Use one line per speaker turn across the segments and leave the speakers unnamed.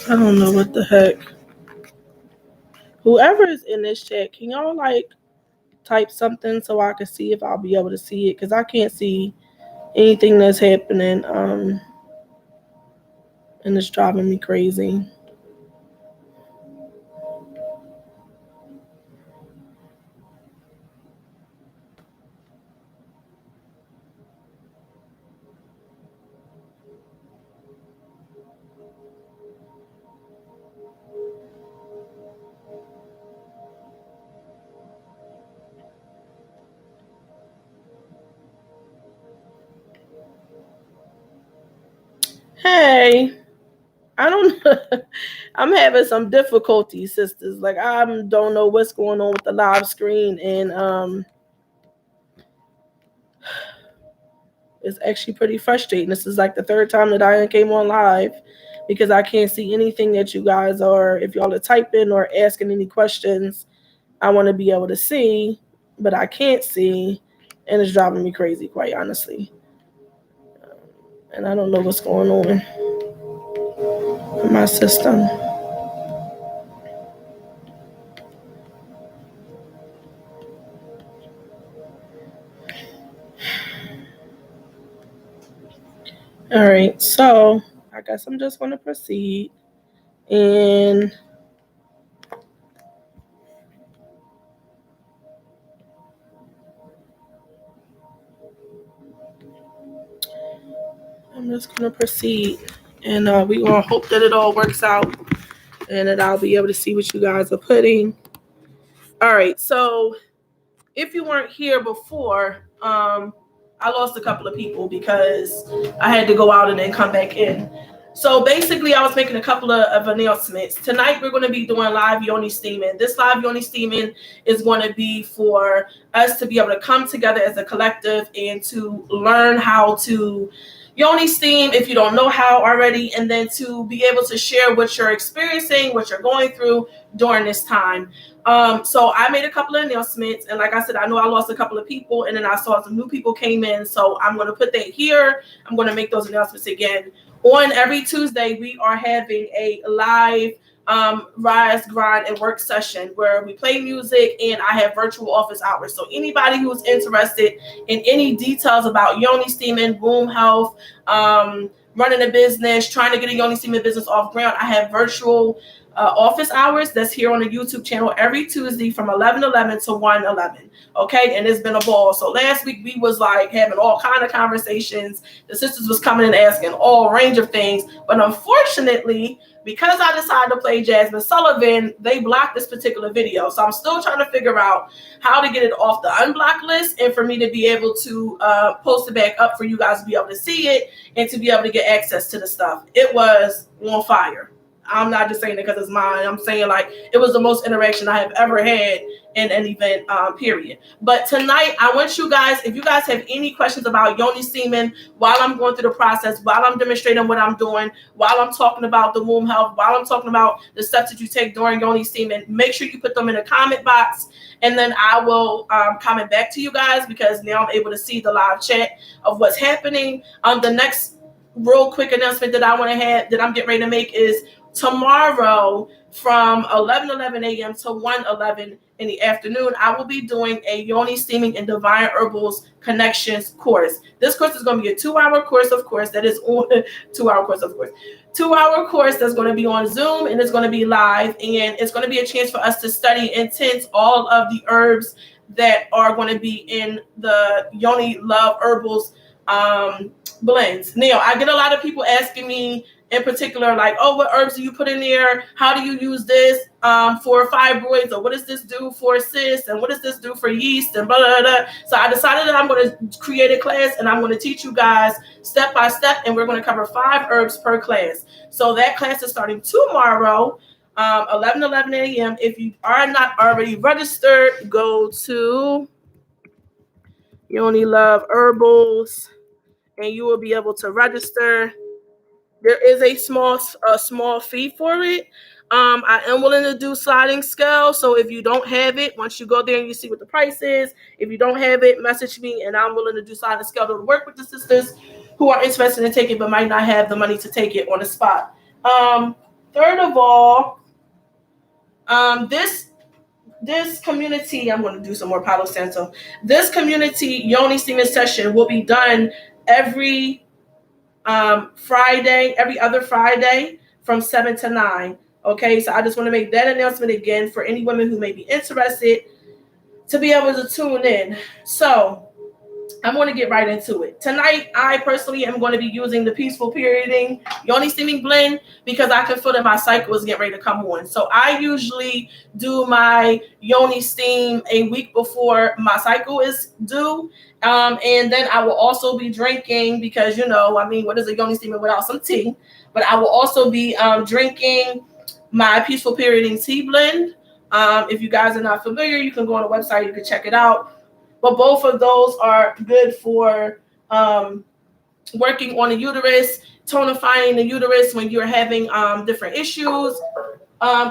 I don't know what the heck. Whoever is in this chat, can y'all like type something so I can see if I'll be able to see it? Because I can't see anything that's happening. And it's driving me crazy. Hey, I don't know. I'm having some difficulties, sisters. Like I don't know what's going on with the live screen, and it's actually pretty frustrating. This is like the third time that I came on live because I can't see anything that you guys are, if y'all are typing or asking any questions. I want to be able to see, but I can't see, and it's driving me crazy, quite honestly. And I don't know what's going on in my system. All right, so I guess I'm just going to proceed. And I'm just going to proceed. And we're going to hope that it all works out and that I'll be able to see what you guys are putting. All right, so if you weren't here before, I lost a couple of people because I had to go out and then come back in. So basically, I was making a couple of announcements. Tonight, we're going to be doing live Yoni steaming. This live Yoni steaming is going to be for us to be able to come together as a collective and to learn how to Yoni steam if you don't know how already, and then to be able to share what you're experiencing, what you're going through during this time. So I made a couple of announcements, and like I said, I know I lost a couple of people, and then I saw some new people came in. So I'm going to put that here. I'm going to make those announcements again. On every Tuesday, we are having a live rise, grind, and work session where we play music and I have virtual office hours. So anybody who's interested in any details about Yoni steaming, womb health, running a business, trying to get a Yoni steaming business off ground, I have virtual office hours that's here on the YouTube channel every Tuesday from 11:11 to 1:11. Okay, and it's been a ball. So last week we was like having all kind of conversations. The sisters was coming and asking all range of things, but unfortunately, because I decided to play Jasmine Sullivan, they blocked this particular video. So I'm still trying to figure out how to get it off the unblocked list and for me to be able to post it back up for you guys to be able to see it and to be able to get access to the stuff. It was on fire. I'm not just saying it because it's mine. I'm saying like it was the most interaction I have ever had in an event, period. But tonight, I want you guys, if you guys have any questions about Yoni steaming while I'm going through the process, while I'm demonstrating what I'm doing, while I'm talking about the womb health, while I'm talking about the steps that you take during Yoni steaming, make sure you put them in the comment box, and then I will comment back to you guys because now I'm able to see the live chat of what's happening. The next real quick announcement that I want to have, that I'm getting ready to make, is tomorrow from 11:11 a.m. to 1:11 in the afternoon, I will be doing a Yoni steaming and divine herbals connections course. This course is going to be a 2-hour course, of course. That is on 2-hour course, of course. 2-hour course that's going to be on Zoom and it's going to be live, and it's going to be a chance for us to study intense all of the herbs that are going to be in the Yoni Love Herbals blends. Now, I get a lot of people asking me in particular, like, oh, what herbs do you put in there? How do you use this for fibroids? Or what does this do for cysts? And what does this do for yeast? And blah, blah, blah. So I decided that I'm going to create a class and I'm going to teach you guys step by step. And we're going to cover 5 herbs per class. So that class is starting tomorrow, 11:11 a.m. If you are not already registered, go to Yoni Love Herbals and you will be able to register. There is a small fee for it. I am willing to do sliding scale. So if you don't have it, once you go there and you see what the price is, if you don't have it, message me and I'm willing to do sliding scale to work with the sisters who are interested in taking it but might not have the money to take it on the spot. third of all, this community, I'm going to do some more Palo Santo. This community Yoni steaming session will be done every Friday, every other Friday from 7 to 9. Okay, so I just want to make that announcement again for any women who may be interested to be able to tune in. So I'm going to get right into it. Tonight, I personally am going to be using the Peaceful Perioding Yoni Steaming Blend because I can feel that my cycle is getting ready to come on. So I usually do my Yoni Steam a week before my cycle is due. And then I will also be drinking because, what is a Yoni Steaming without some tea? But I will also be drinking my Peaceful Perioding Tea Blend. If you guys are not familiar, you can go on the website. You can check it out. But both of those are good for working on the uterus, tonifying the uterus when you're having different issues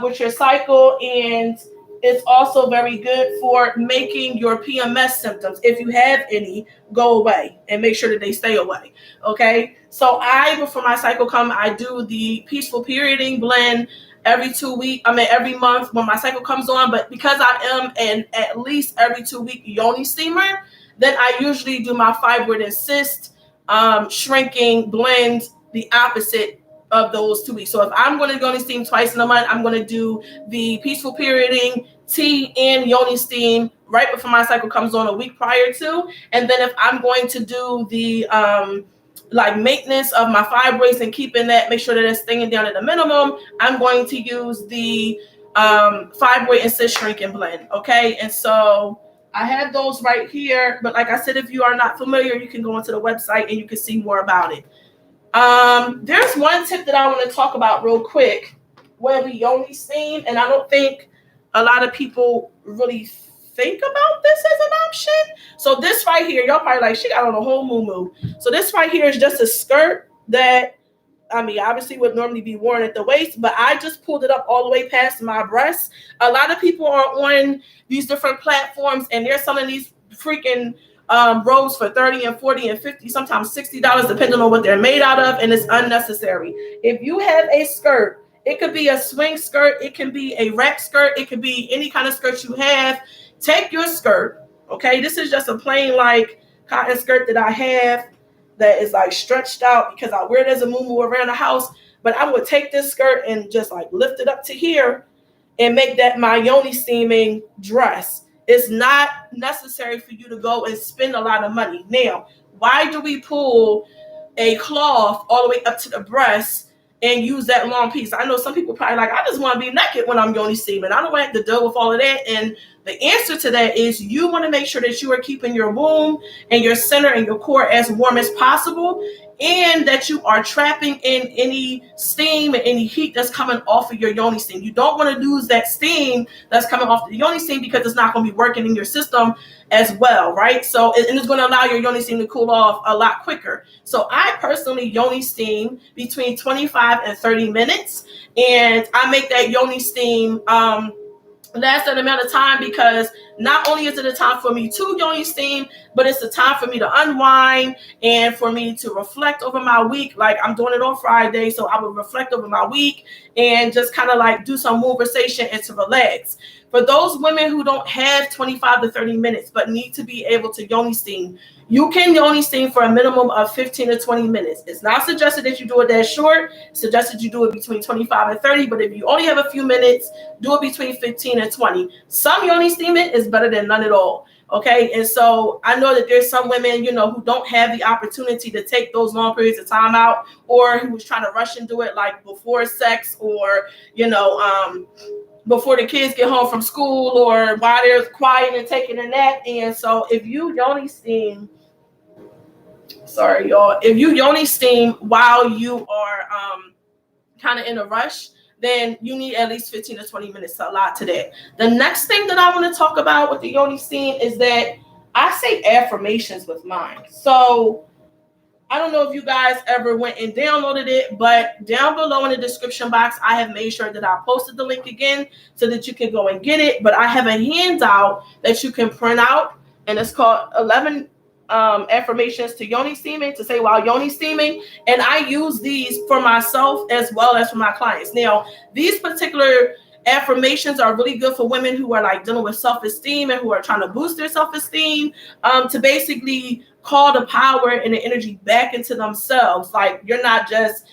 with your cycle. And it's also very good for making your PMS symptoms, if you have any, go away and make sure that they stay away. Okay. So before my cycle comes, I do the Peaceful Perioding Blend every month when my cycle comes on. But because I am an at least every 2 week Yoni steamer, then I usually do my fibroid and cyst shrinking blend the opposite of those 2 weeks. So if I'm going to Yoni steam twice in a month, I'm going to do the Peaceful Perioding tea and Yoni steam right before my cycle comes on a week prior to. And then if I'm going to do the maintenance of my fibroids and keeping that, make sure that it's staying down at a minimum, I'm going to use the fibroid and cyst shrinking blend. Okay. And so I have those right here. But like I said, if you are not familiar, you can go onto the website and you can see more about it. There's one tip that I want to talk about real quick when we Yoni steam, and I don't think a lot of people really think about this as an option. So this right here, y'all probably like, she got on a whole moo. So this right here is just a skirt that, obviously would normally be worn at the waist, but I just pulled it up all the way past my breasts. A lot of people are on these different platforms and they're selling these freaking robes for $30 and $40 and $50, sometimes $60, depending on what they're made out of, and it's unnecessary. If you have a skirt, it could be a swing skirt, it can be a rack skirt, it could be any kind of skirt you have. Take your skirt, okay? This is just a plain cotton skirt that I have that is stretched out because I wear it as a muumuu around the house. But I would take this skirt and just lift it up to here and make that my Yoni steaming dress. It's not necessary for you to go and spend a lot of money. Now, why do we pull a cloth all the way up to the breast and use that long piece? I know some people probably I just want to be naked when I'm Yoni steaming. I don't want to deal with all of that. And the answer to that is you want to make sure that you are keeping your womb and your center and your core as warm as possible, and that you are trapping in any steam and any heat that's coming off of your Yoni steam. You don't want to lose that steam that's coming off the Yoni steam because it's not going to be working in your system as well, right? So, and it's going to allow your Yoni steam to cool off a lot quicker. So I personally Yoni steam between 25 and 30 minutes, and I make that Yoni steam last that amount of time because not only is it a time for me to Yoni steam, but it's a time for me to unwind and for me to reflect over my week. I'm doing it on Friday, so I will reflect over my week and just kind of do some conversation and to relax. For those women who don't have 25 to 30 minutes but need to be able to Yoni steam, you can Yoni steam for a minimum of 15 to 20 minutes. It's not suggested that you do it that short. It's suggested you do it between 25 and 30, but if you only have a few minutes, do it between 15 and 20. Some Yoni steaming is better than none at all. Okay. And so I know that there's some women, who don't have the opportunity to take those long periods of time out, or who was trying to rush and do it before sex, or, before the kids get home from school, or while they're quiet and taking a nap. And so if you Yoni steam, if you Yoni steam while you are kind of in a rush, then you need at least 15 to 20 minutes to allot to that. The next thing that I want to talk about with the Yoni steam is that I say affirmations with mine. So I don't know if you guys ever went and downloaded it, but down below in the description box, I have made sure that I posted the link again so that you can go and get it. But I have a handout that you can print out, and it's called 11 affirmations to Yoni steaming, to say while Yoni steaming, and I use these for myself as well as for my clients. Now, these particular affirmations are really good for women who are like dealing with self-esteem and who are trying to boost their self-esteem, to basically call the power and the energy back into themselves. Like, you're not just,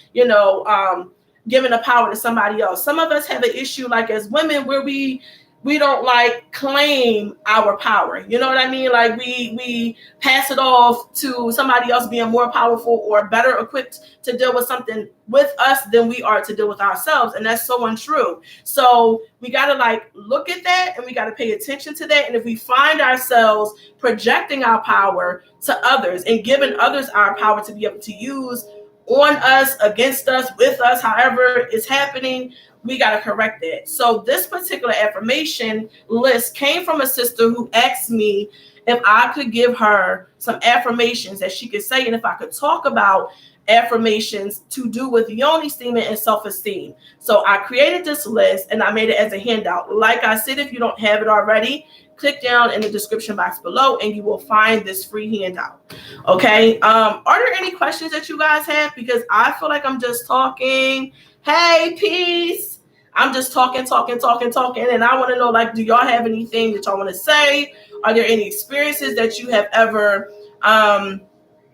giving the power to somebody else. Some of us have an issue, like as women, where we don't like claim our power. You know what I mean? Like we pass it off to somebody else being more powerful or better equipped to deal with something with us than we are to deal with ourselves. And that's so untrue. So we got to like look at that, and we got to pay attention to that. And if we find ourselves projecting our power to others and giving others our power to be able to use on us, against us, with us, however it's happening, we got to correct that. So this particular affirmation list came from a sister who asked me if I could give her some affirmations that she could say, and if I could talk about affirmations to do with Yoni steaming and self-esteem. So I created this list and I made it as a handout. Like I said, if you don't have it already, click down in the description box below and you will find this free handout. Okay. Are there any questions that you guys have? Because I feel like I'm just talking. Hey, peace. I'm just talking. And I want to know, like, do y'all have anything that y'all want to say? Are there any experiences that you have ever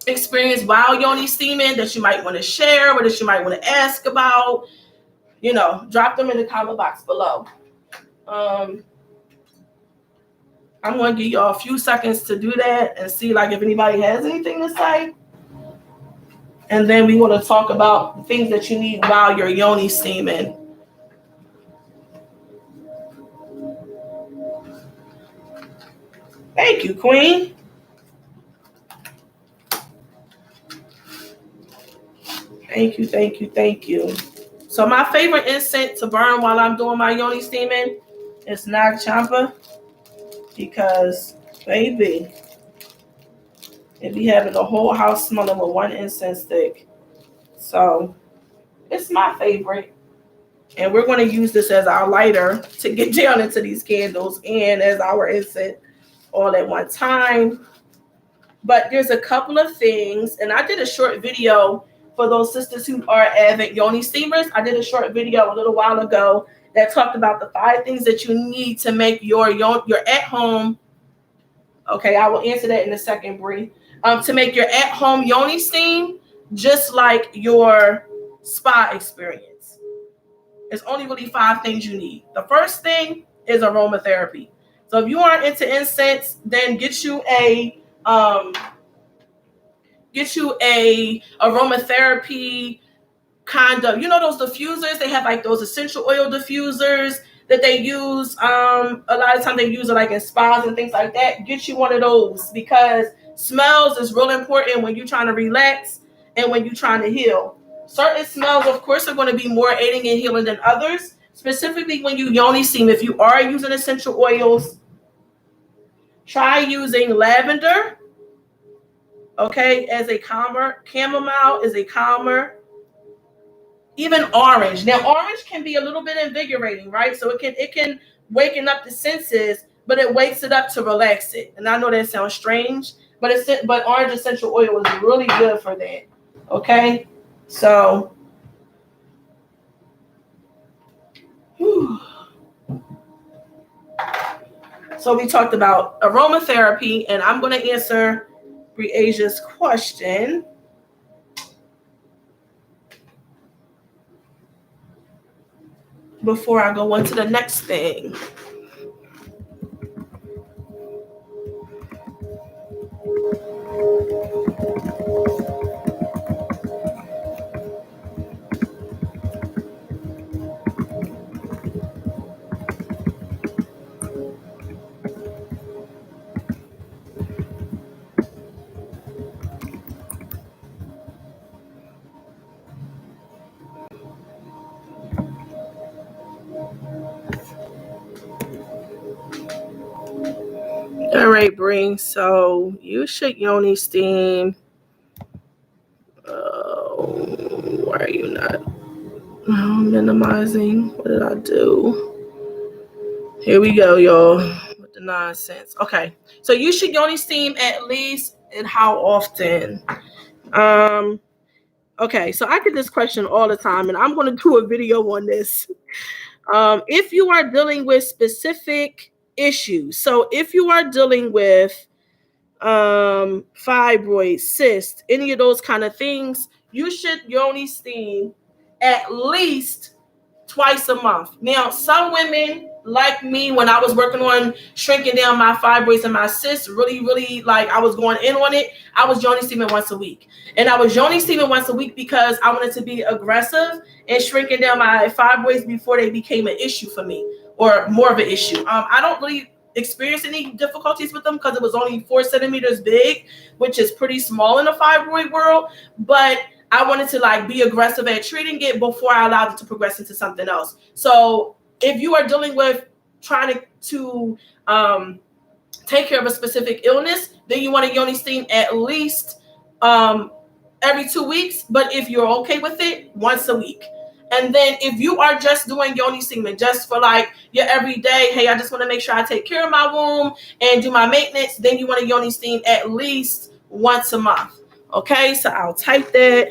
experienced while Yoni steaming that you might want to share, or that you might want to ask about? Drop them in the comment box below. I'm going to give y'all a few seconds to do that and see like if anybody has anything to say. And then we want to talk about things that you need while you're Yoni steaming. Thank you, Queen. Thank you. So my favorite incense to burn while I'm doing my Yoni steaming is Nag Champa, because, baby, it be having the whole house smelling with one incense stick. So it's my favorite. And we're going to use this as our lighter to get down into these candles and as our incense all at one time. But there's a couple of things, and I did a short video for those sisters who are avid Yoni steamers. I did a short video a little while ago that talked about the 5 things that you need to make your at-home. Okay, I will answer that in a second, Bree. To make your at-home Yoni steam just like your spa experience. There's only really 5 things you need. The first thing is aromatherapy. So if you aren't into incense, then get you a aromatherapy kind of, those diffusers. They have like those essential oil diffusers that they use. A lot of times they use it like in spas and things like that. Get you one of those, because smells is real important when you're trying to relax and when you're trying to heal. Certain smells, of course, are going to be more aiding and healing than others. Specifically when you Yoni steam, if you are using essential oils, try using lavender, okay, as a calmer. Chamomile is a calmer. Even orange. Now, orange can be a little bit invigorating, right? So it can waken up the senses, but it wakes it up to relax it. And I know that sounds strange, but orange essential oil is really good for that. Okay, so. Whew. So we talked about aromatherapy, and I'm going to answer Briasia's question. Before I go on to the next thing. All right, Bree. So you should Yoni steam. Why are you not minimizing? What did I do? Here we go, y'all, with the nonsense. Okay, so you should Yoni steam at least and how often? Okay, so I get this question all the time, and I'm going to do a video on this. If you are dealing with specific issues, so if you are dealing with fibroids, cysts, any of those kind of things, you should yoni steam at least twice a month. Now, some women like me, when I was working on shrinking down my fibroids and my cysts, really, like I was going in on it, I was yoni steaming once a week. And I was yoni steaming once a week because I wanted to be aggressive in shrinking down my fibroids before they became an issue for me, or more of an issue. I don't really experience any difficulties with them because it was only 4 centimeters big, which is pretty small in the fibroid world. But I wanted to like be aggressive at treating it before I allowed it to progress into something else. So if you are dealing with trying to take care of a specific illness, then you want to yoni steam at least every 2 weeks. But if you're okay with it, once a week. And then if you are just doing yoni steaming just for like your everyday, hey, I just want to make sure I take care of my womb and do my maintenance, then you want to yoni steam at least once a month. Okay, so I'll type that.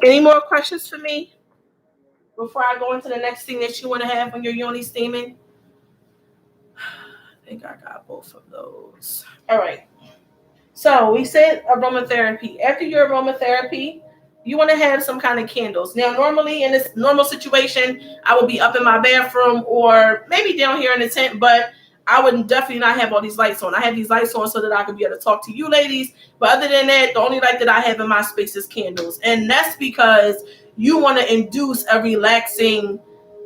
Any more questions for me before I go into the next thing that you want to have when you're yoni steaming? I think I got both of those. All right. So we said aromatherapy. After your aromatherapy, you want to have some kind of candles. Now, normally in this normal situation, I would be up in my bathroom or maybe down here in the tent, but I would definitely not have all these lights on. I have these lights on so that I could be able to talk to you ladies. But other than that, the only light that I have in my space is candles. And that's because you want to induce a relaxing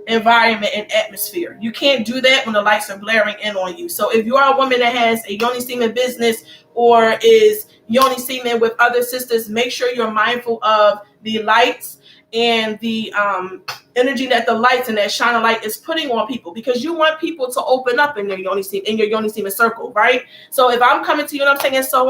environment and atmosphere. You can't do that when the lights are blaring in on you. So if you are a woman that has a yoni steaming business or is yoni steaming with other sisters, make sure you're mindful of the lights and the energy that the lights and that shining light is putting on people, because you want people to open up in your yoni steaming circle, right? So if I'm coming to you and I'm saying, so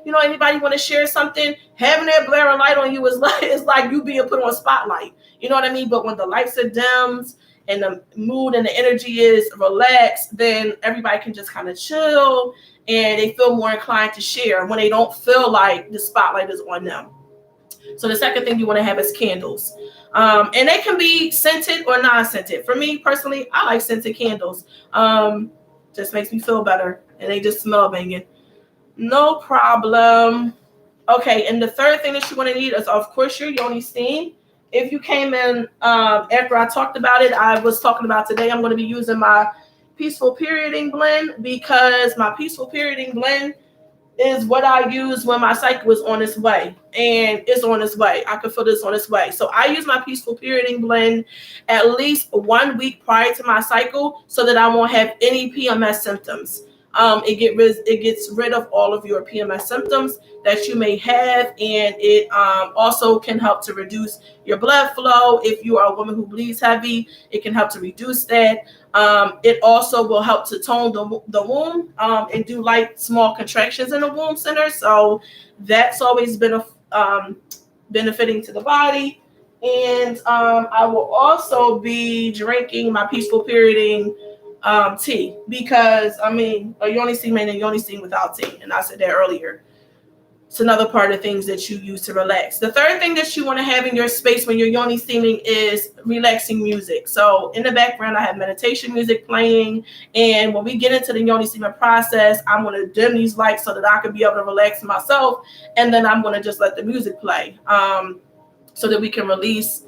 anybody want to share something, having that blaring light on you is like you being put on a spotlight. You know what I mean? But when the lights are dimmed and the mood and the energy is relaxed, then everybody can just kind of chill and they feel more inclined to share when they don't feel like the spotlight is on them. So the second thing you want to have is candles. And they can be scented or non-scented. For me personally, I like scented candles. Just makes me feel better. And they just smell banging. No problem. Okay, and the third thing that you're going to need is, of course, your yoni steam. If you came in after I talked about it, I was talking about today, I'm going to be using my Peaceful Perioding blend, because my Peaceful Perioding blend is what I use when my cycle is on its way, and it's on its way. I can feel this on its way. So I use my Peaceful Perioding blend at least 1 week prior to my cycle so that I won't have any PMS symptoms. It gets rid of all of your PMS symptoms that you may have, and it also can help to reduce your blood flow. If you are a woman who bleeds heavy, it can help to reduce that. It also will help to tone the womb and do light small contractions in the womb center. So that's always been benefiting to the body. And I will also be drinking my Peaceful Perioding tea, because a yoni steam and a yoni steam without tea, and I said that earlier. It's another part of things that you use to relax. The third thing that you want to have in your space when you're yoni steaming is relaxing music. So in the background, I have meditation music playing, and when we get into the yoni steaming process, I'm going to dim these lights so that I can be able to relax myself, and then I'm going to just let the music play so that we can release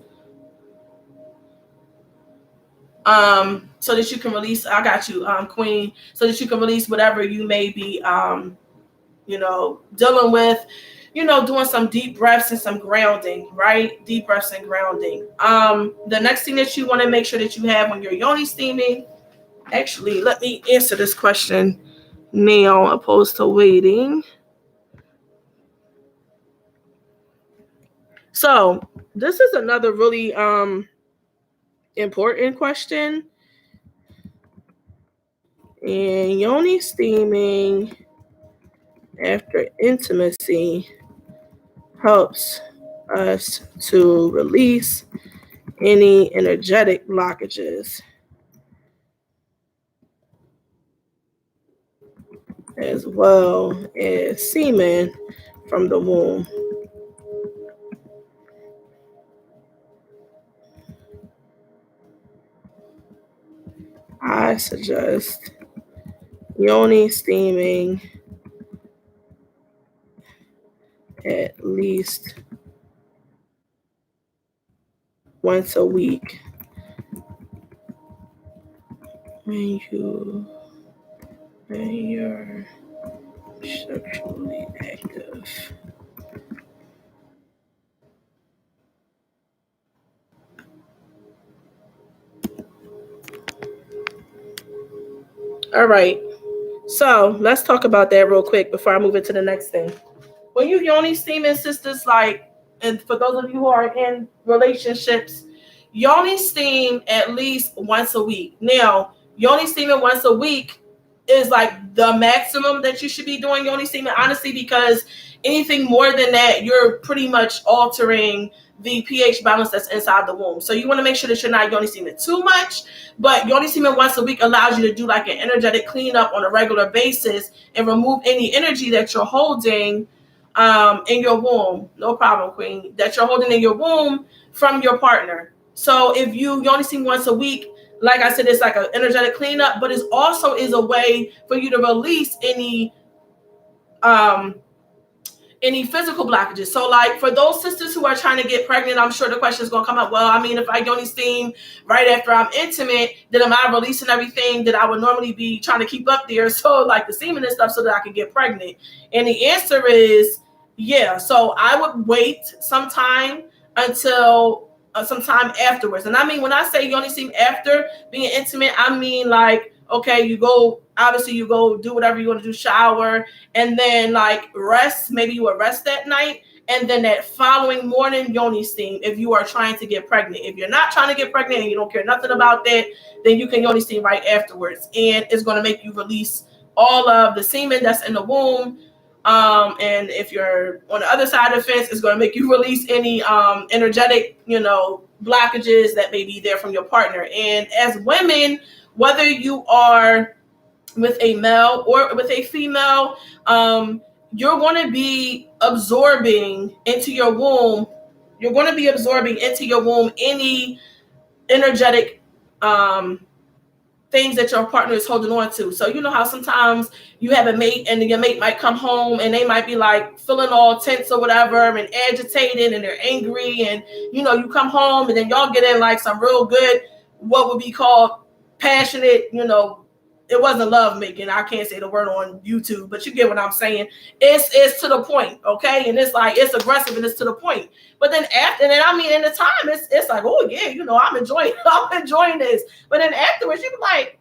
so that you can release. I got you, Queen, so that you can release whatever you may be, dealing with. Doing some deep breaths and some grounding, right? Deep breaths and grounding. The next thing that you want to make sure that you have when you're yoni steaming. Actually, let me answer this question now, opposed to waiting. So this is another really important question. And yoni steaming after intimacy helps us to release any energetic blockages as well as semen from the womb. I suggest yoni steaming at least once a week when you're sexually active. All right. So let's talk about that real quick before I move into the next thing. When you yoni steaming, sisters, and for those of you who are in relationships, yoni steam at least once a week. Now, yoni steaming once a week is like the maximum that you should be doing yoni steaming, honestly, because anything more than that, you're pretty much altering the pH balance that's inside the womb. So you want to make sure that you're not yoni steaming too much, but yoni steaming once a week allows you to do like an energetic cleanup on a regular basis and remove any energy that you're holding in your womb. No problem, Queen. That you're holding in your womb from your partner. So if you yoni steam once a week, like I said, it's like an energetic cleanup, but it also is a way for you to release any physical blockages. So like for those sisters who are trying to get pregnant, I'm sure the question is going to come up. Well, I mean, if I yoni steam right after I'm intimate, then am I releasing everything that I would normally be trying to keep up there? So like the semen and stuff so that I can get pregnant. And the answer is yeah. So I would wait sometime until sometime afterwards. And I mean, when I say yoni steam after being intimate, I mean like, okay, you go do whatever you want to do, shower, and then like rest. Maybe you will rest that night, and then that following morning yoni steam if you are trying to get pregnant. If you're not trying to get pregnant and you don't care nothing about that, then you can yoni steam right afterwards, and it's going to make you release all of the semen that's in the womb. And if you're on the other side of the fence, it's going to make you release any energetic blockages that may be there from your partner. And as women, whether you are with a male or with a female, you're going to be absorbing into your womb. You're going to be absorbing into your womb any energetic things that your partner is holding on to. So you know how sometimes you have a mate and your mate might come home and they might be like feeling all tense or whatever and agitated and they're angry, and you come home and then y'all get in like some real good, what would be called passionate, it wasn't love making. I can't say the word on YouTube, but you get what I'm saying. It's to the point, okay? And it's like it's aggressive and it's to the point. But then after, and then I mean in the time, it's like, oh yeah, I'm enjoying this. But then afterwards, you be like,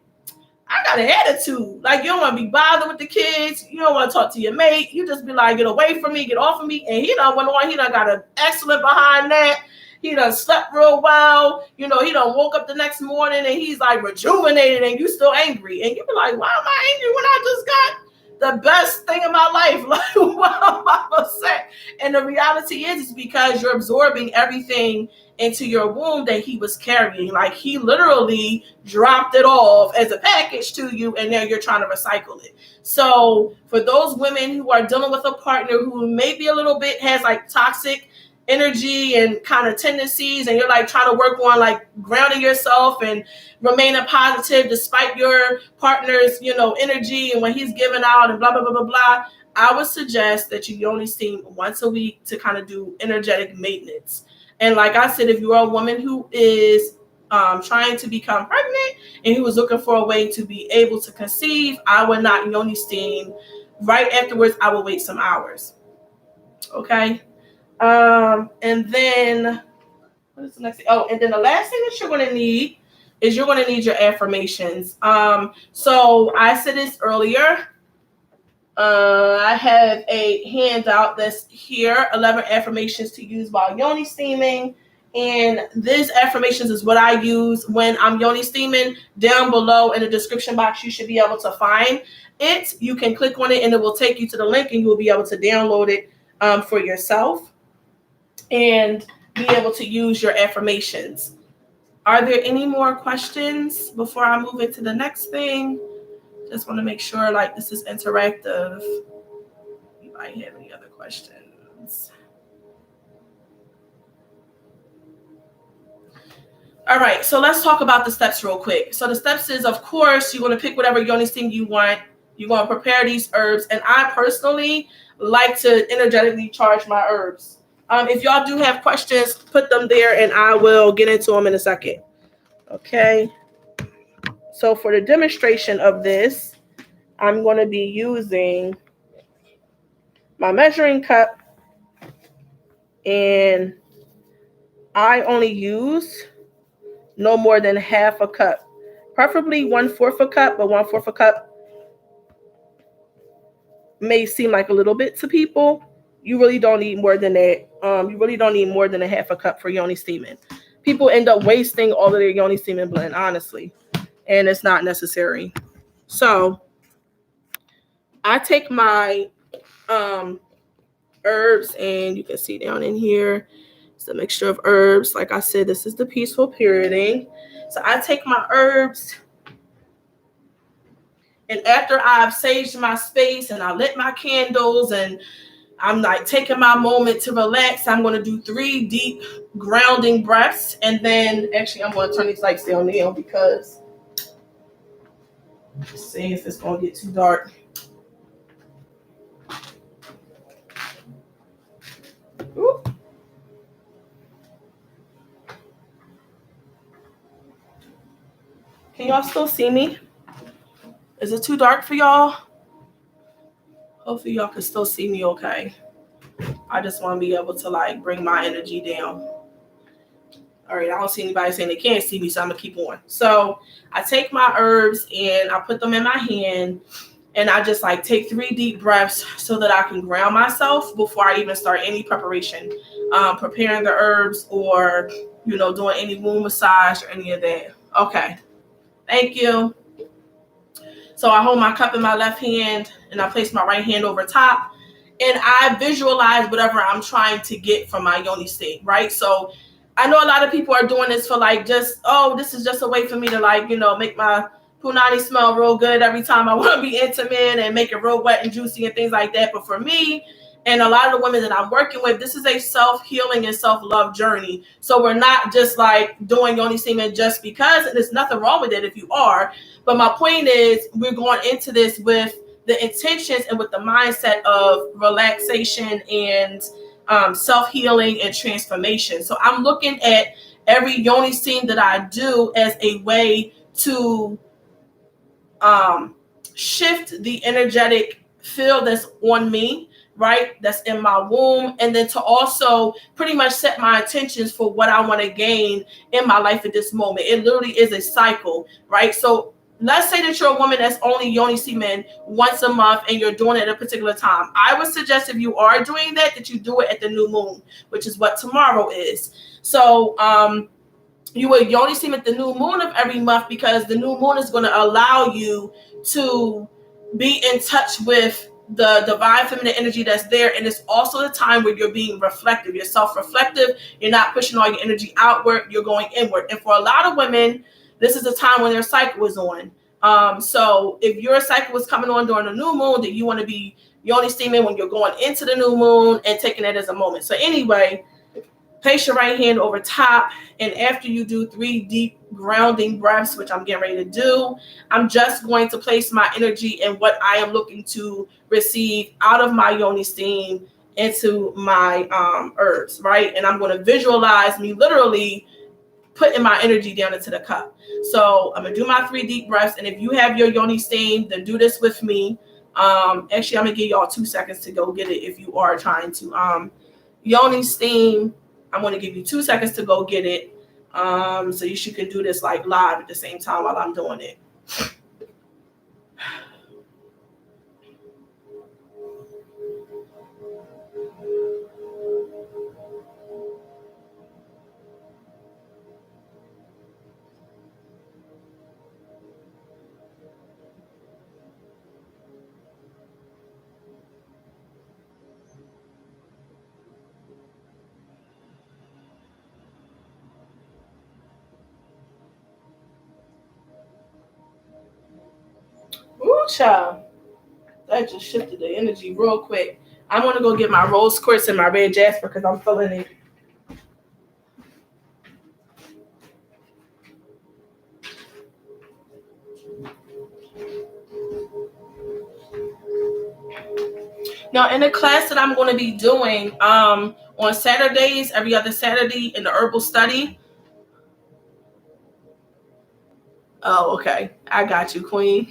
I got an attitude. Like, you don't want to be bothered with the kids. You don't want to talk to your mate. You just be like, get away from me, get off of me. And he done went on. He done got an excellent behind that. He done slept real well. He done woke up the next morning and he's like rejuvenated, and you still angry. And you be like, why am I angry when I just got the best thing in my life? Like, why am I upset? And the reality is because you're absorbing everything into your womb that he was carrying. Like, he literally dropped it off as a package to you, and now you're trying to recycle it. So for those women who are dealing with a partner who maybe a little bit has like toxic energy and kind of tendencies, and you're like trying to work on like grounding yourself and remaining positive despite your partner's energy and what he's giving out and blah blah blah blah blah, I would suggest that you only steam once a week to kind of do energetic maintenance. And like I said, if you are a woman who is trying to become pregnant and he was looking for a way to be able to conceive, I would not Yoni steam. Right afterwards, I would wait some hours. Okay. And then what is the next thing? Oh, and then the last thing that you're going to need is you're going to need your affirmations. So I said this earlier. I have a handout that's here, 11 affirmations to use while Yoni steaming. And these affirmations is what I use when I'm Yoni steaming. Down below in the description box, you should be able to find it. You can click on it and it will take you to the link and you will be able to download it for yourself and be able to use your affirmations. Are there any more questions before I move into the next thing? Just want to make sure like this is interactive. You might have any other questions. All right, so let's talk about the steps real quick. So the steps is, of course, you're going to pick whatever Yoni steam you want. You're going to prepare these herbs. And I personally like to energetically charge my herbs. If y'all do have questions, put them there and I will get into them in a second. Okay. So for the demonstration of this, I'm going to be using my measuring cup, and I only use no more than half a cup, preferably 1/4 a cup, but 1/4 a cup may seem like a little bit to people. You really don't need more than that. You really don't need more than a half a cup for Yoni steaming. People end up wasting all of their Yoni steaming blend, honestly, and it's not necessary. So I take my herbs, and you can see down in here, it's a mixture of herbs. Like I said, this is the peaceful purity. So I take my herbs, and after I've saged my space and I lit my candles and I'm like taking my moment to relax, I'm going to do 3 deep grounding breaths. And then actually I'm going to turn these lights down now because let's see if it's going to get too dark. Ooh. Can y'all still see me? Is it too dark for y'all? Hopefully y'all can still see me okay. I just want to be able to like bring my energy down. All right, I don't see anybody saying they can't see me, so I'm going to keep on. So I take my herbs and I put them in my hand, and I just like take 3 deep breaths so that I can ground myself before I even start any preparation, preparing the herbs or, doing any wound massage or any of that. Okay, thank you. So I hold my cup in my left hand and I place my right hand over top, and I visualize whatever I'm trying to get from my Yoni steam, right? So I know a lot of people are doing this for like just, this is just a way for me to like, make my punani smell real good every time I want to be intimate and make it real wet and juicy and things like that. But for me and a lot of the women that I'm working with, this is a self-healing and self-love journey. So we're not just like doing Yoni steaming just because, and there's nothing wrong with it if you are. But my point is we're going into this with the intentions and with the mindset of relaxation and self-healing and transformation. So I'm looking at every Yoni steam that I do as a way to shift the energetic field that's on me, right? That's in my womb. And then to also pretty much set my intentions for what I want to gain in my life at this moment. It literally is a cycle, right? So let's say that you're a woman that's only Yoni steaming once a month and you're doing it at a particular time. I would suggest if you are doing that you do it at the new moon, which is what tomorrow is. So you would Yoni steam at the new moon of every month, because the new moon is going to allow you to be in touch with the divine feminine energy that's there. And it's also the time where you're being reflective. You're self-reflective. You're not pushing all your energy outward. You're going inward. And for a lot of women, this is the time when their cycle is on. So if your cycle is coming on during the new moon, then you want to be Yoni steaming when you're going into the new moon and taking it as a moment. So anyway, place your right hand over top, and after you do 3 deep grounding breaths, which I'm getting ready to do, I'm just going to place my energy and what I am looking to receive out of my Yoni steam into my herbs, right? And I'm going to visualize me literally putting my energy down into the cup. So I'm gonna do my 3 deep breaths, and if you have your Yoni steam, then do this with me. Actually, I'm gonna give y'all 2 seconds to go get it if you are trying to Yoni steam. I'm gonna give you 2 seconds to go get it. So you can do this like live at the same time while I'm doing it. Ooh, child. That just shifted the energy real quick. I'm gonna go get my rose quartz and my red jasper because I'm feeling it. Now, in the class that I'm going to be doing on Saturdays, every other Saturday in the herbal study. Oh, okay. I got you, Queen.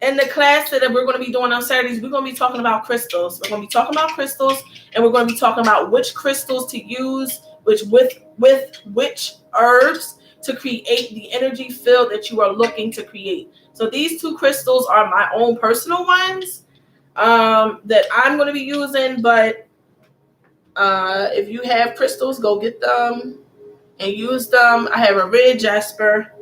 In the class that we're going to be doing on Saturdays, we're going to be talking about crystals. We're going to be talking about crystals, and we're going to be talking about which crystals to use, with which herbs to create the energy field that you are looking to create. So these 2 crystals are my own personal ones that I'm going to be using, but if you have crystals, go get them and use them. I have a red jasper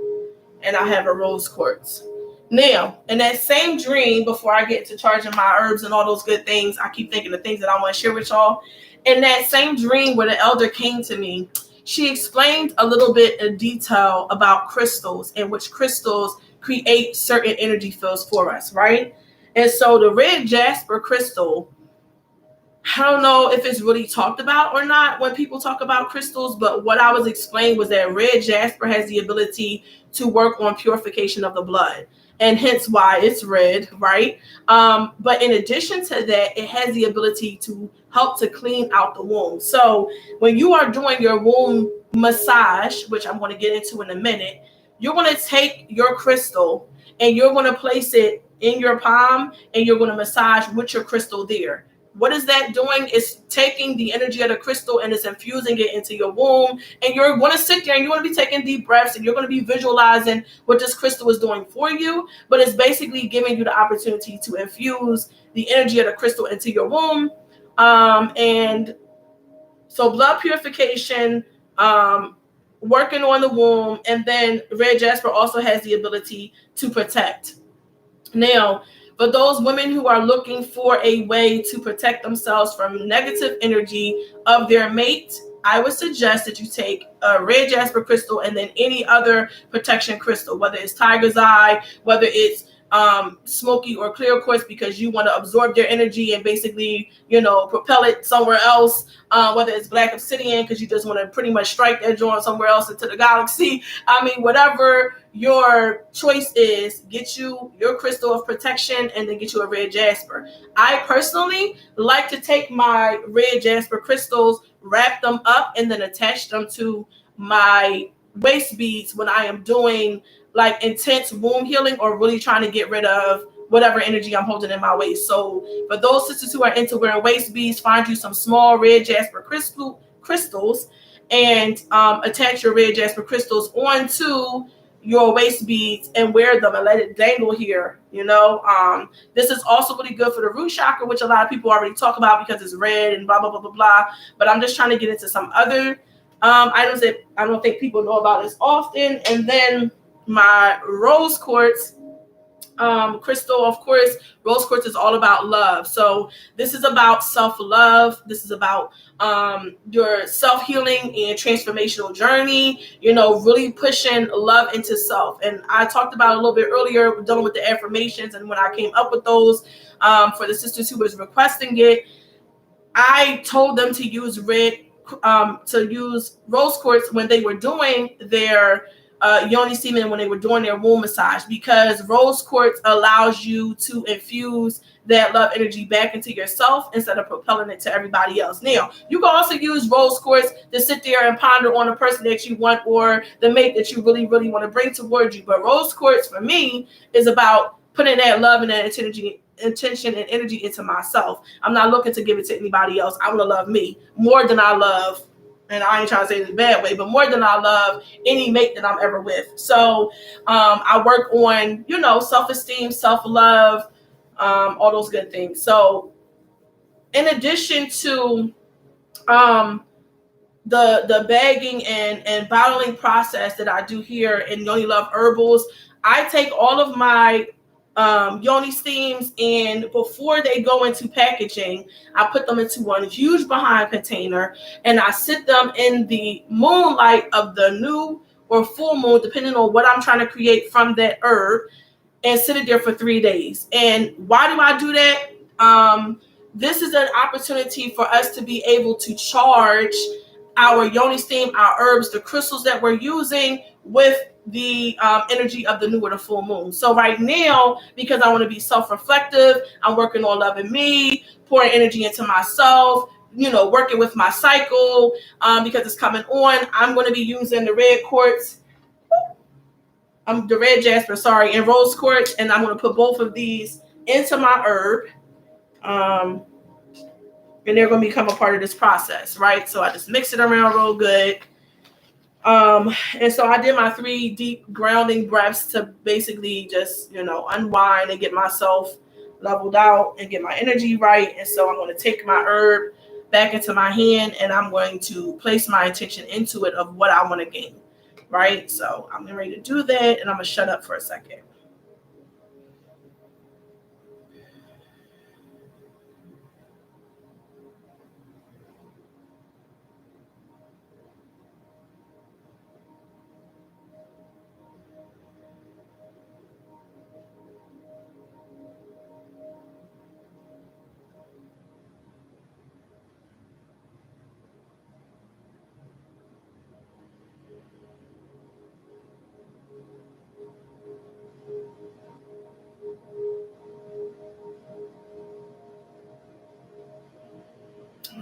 and I have a rose quartz. Now, in that same dream, before I get to charging my herbs and all those good things, I keep thinking of things that I want to share with y'all. In that same dream where the elder came to me, she explained a little bit in detail about crystals and which crystals create certain energy fields for us, right? And so the red jasper crystal, I don't know if it's really talked about or not when people talk about crystals, but what I was explained was that red jasper has the ability to work on purification of the blood, and hence why it's red, right? But in addition to that, it has the ability to help to clean out the womb. So when you are doing your womb massage, which I'm going to get into in a minute, you're going to take your crystal and you're going to place it in your palm and you're going to massage with your crystal there. What is that doing? It's taking the energy of the crystal and it's infusing it into your womb. And you're going to sit there and you're going to be taking deep breaths and you're going to be visualizing what this crystal is doing for you. But it's basically giving you the opportunity to infuse the energy of the crystal into your womb. And so blood purification, working on the womb, and then red jasper also has the ability to protect. Now, for those women who are looking for a way to protect themselves from negative energy of their mate, I would suggest that you take a red jasper crystal and then any other protection crystal, whether it's tiger's eye, whether it's smoky or clear quartz, because you want to absorb their energy and basically, propel it somewhere else, whether it's black obsidian because you just want to pretty much strike that joint somewhere else into the galaxy. I mean, whatever your choice is, get you your crystal of protection and then get you a red jasper. I personally like to take my red jasper crystals, wrap them up, and then attach them to my waist beads when I am doing like intense womb healing or really trying to get rid of whatever energy I'm holding in my waist. So for those sisters who are into wearing waist beads, find you some small red jasper crystals and attach your red jasper crystals onto your waist beads and wear them and let it dangle here. This is also really good for the root chakra, which a lot of people already talk about because it's red and blah, blah, blah, blah, blah. But I'm just trying to get into some other items that I don't think people know about as often. And then my rose quartz crystal, of course, rose quartz is all about love. So this is about self-love. This is about your self-healing and transformational journey, really pushing love into self. And I talked about it a little bit earlier, dealing with the affirmations. And when I came up with those for the sisters who was requesting it, I told them to use rose quartz when they were doing their Yoni semen when they were doing their womb massage, because rose quartz allows you to infuse that love energy back into yourself instead of propelling it to everybody else. Now, you can also use rose quartz to sit there and ponder on the person that you want or the mate that you really, really want to bring towards you. But rose quartz for me is about putting that love and that intention and energy into myself. I'm not looking to give it to anybody else. I want to love me more than I love, and I ain't trying to say it in a bad way, but more than I love any mate that I'm ever with. So I work on, self-esteem, self-love, all those good things. So in addition to the bagging and bottling process that I do here in Yoni Love Herbals, I take all of my Yoni steams, and before they go into packaging, I put them into one huge behind container, and I sit them in the moonlight of the new or full moon, depending on what I'm trying to create from that herb, and sit it there for 3 days. And why do I do that? This is an opportunity for us to be able to charge our Yoni steam, our herbs, the crystals that we're using with the energy of the new or the full moon. So right now, because I want to be self-reflective, I'm working on loving me, pouring energy into myself, working with my cycle, because it's coming on. I'm going to be using the red quartz, the red jasper, and rose quartz, and I'm going to put both of these into my herb. And they're going to become a part of this process, right? So I just mix it around real good. And so I did my 3 deep grounding breaths to basically just, unwind and get myself leveled out and get my energy right. And so I'm going to take my herb back into my hand, and I'm going to place my intention into it of what I want to gain, right? So I'm ready to do that, and I'm going to shut up for a second.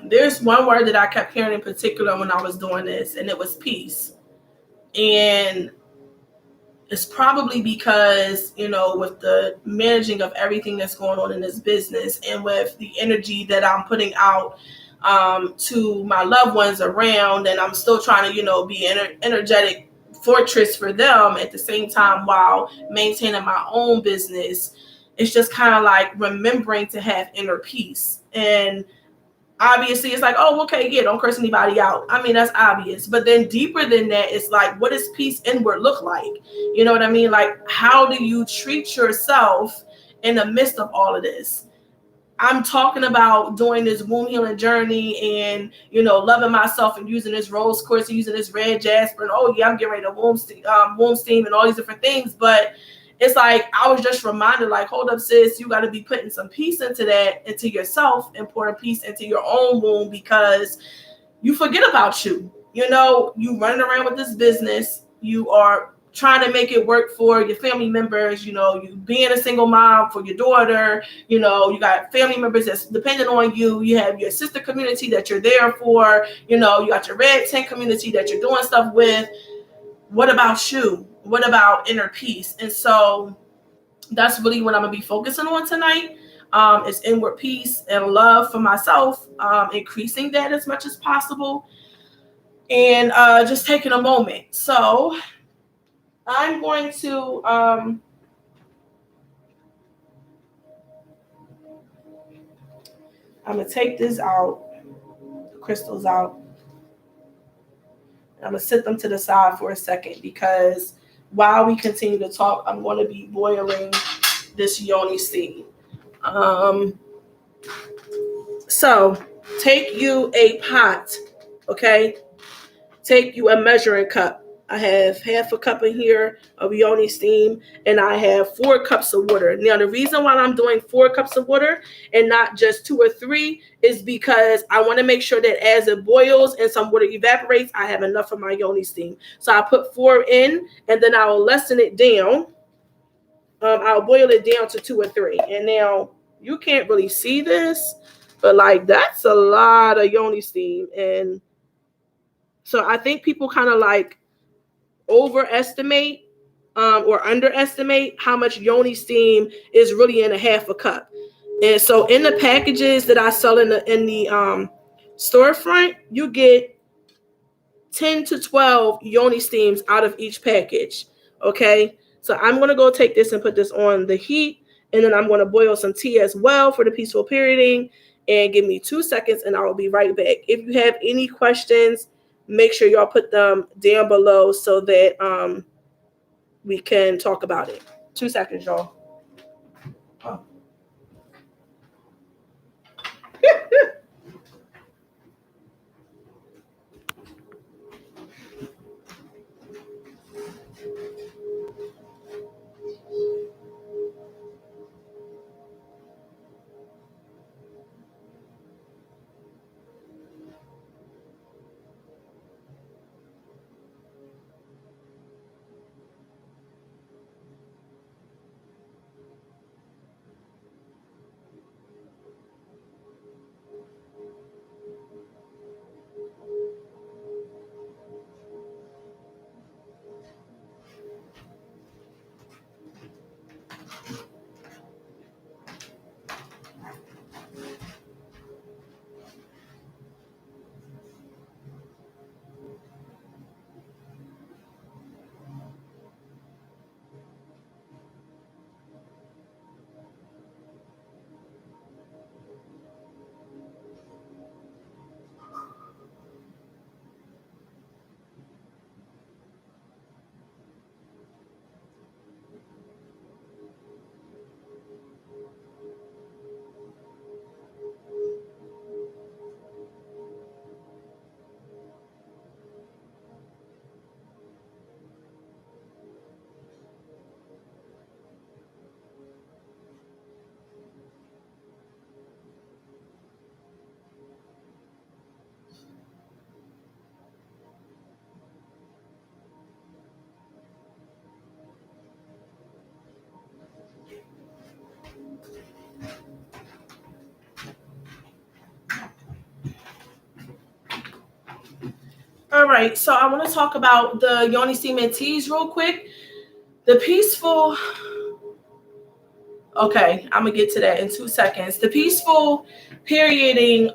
There's one word that I kept hearing in particular when I was doing this, and it was peace. And it's probably because, with the managing of everything that's going on in this business, and with the energy that I'm putting out to my loved ones around, and I'm still trying to, be energetic fortress for them at the same time while maintaining my own business. It's just kind of like remembering to have inner peace. And obviously it's like, oh, okay, yeah, don't curse anybody out. I mean, that's obvious. But then deeper than that, it's like, what does peace inward look like? You know what I mean? Like, how do you treat yourself in the midst of all of this? I'm talking about doing this womb healing journey and, loving myself and using this rose quartz and using this red jasper. And, oh, yeah, I'm getting ready to womb steam and all these different things. But it's like, I was just reminded, like, hold up, sis, you got to be putting some peace into that, into yourself, and pouring peace into your own womb, because you forget about you. You running around with this business. You are trying to make it work for your family members. You being a single mom for your daughter. You got family members that's dependent on you. You have your sister community that you're there for. You got your red tent community that you're doing stuff with. What about you? What about inner peace? And so that's really what I'm going to be focusing on tonight. Is inward peace and love for myself, increasing that as much as possible, and just taking a moment. So I'm going to I'm going to take this out, the crystals out. I'm going to sit them to the side for a second, because while we continue to talk, I'm going to be boiling this Yoni steam. So take you a pot, okay? Take you a measuring cup. I have half a cup in here of Yoni steam, and I have 4 cups of water. Now, the reason why I'm doing 4 cups of water and not just 2 or 3 is because I want to make sure that as it boils and some water evaporates, I have enough of my Yoni steam. So I put 4 in, and then I will lessen it down. I'll boil it down to 2 or 3. And now you can't really see this, but like that's a lot of Yoni steam. And so I think people kind of like overestimate or underestimate how much Yoni steam is really in a half a cup. And so in the packages that I sell in the storefront, you get 10 to 12 Yoni steams out of each package. Okay, so I'm going to go take this and put this on the heat, and then I'm going to boil some tea as well for the peaceful perioding. And give me 2 seconds and I will be right back. If you have any questions, make sure y'all put them down below so that we can talk about it. 2 seconds, y'all. Oh. All right, so I want to talk about the Yoni steam and teas real quick. The peaceful, okay, I'm gonna get to that in 2 seconds. The peaceful perioding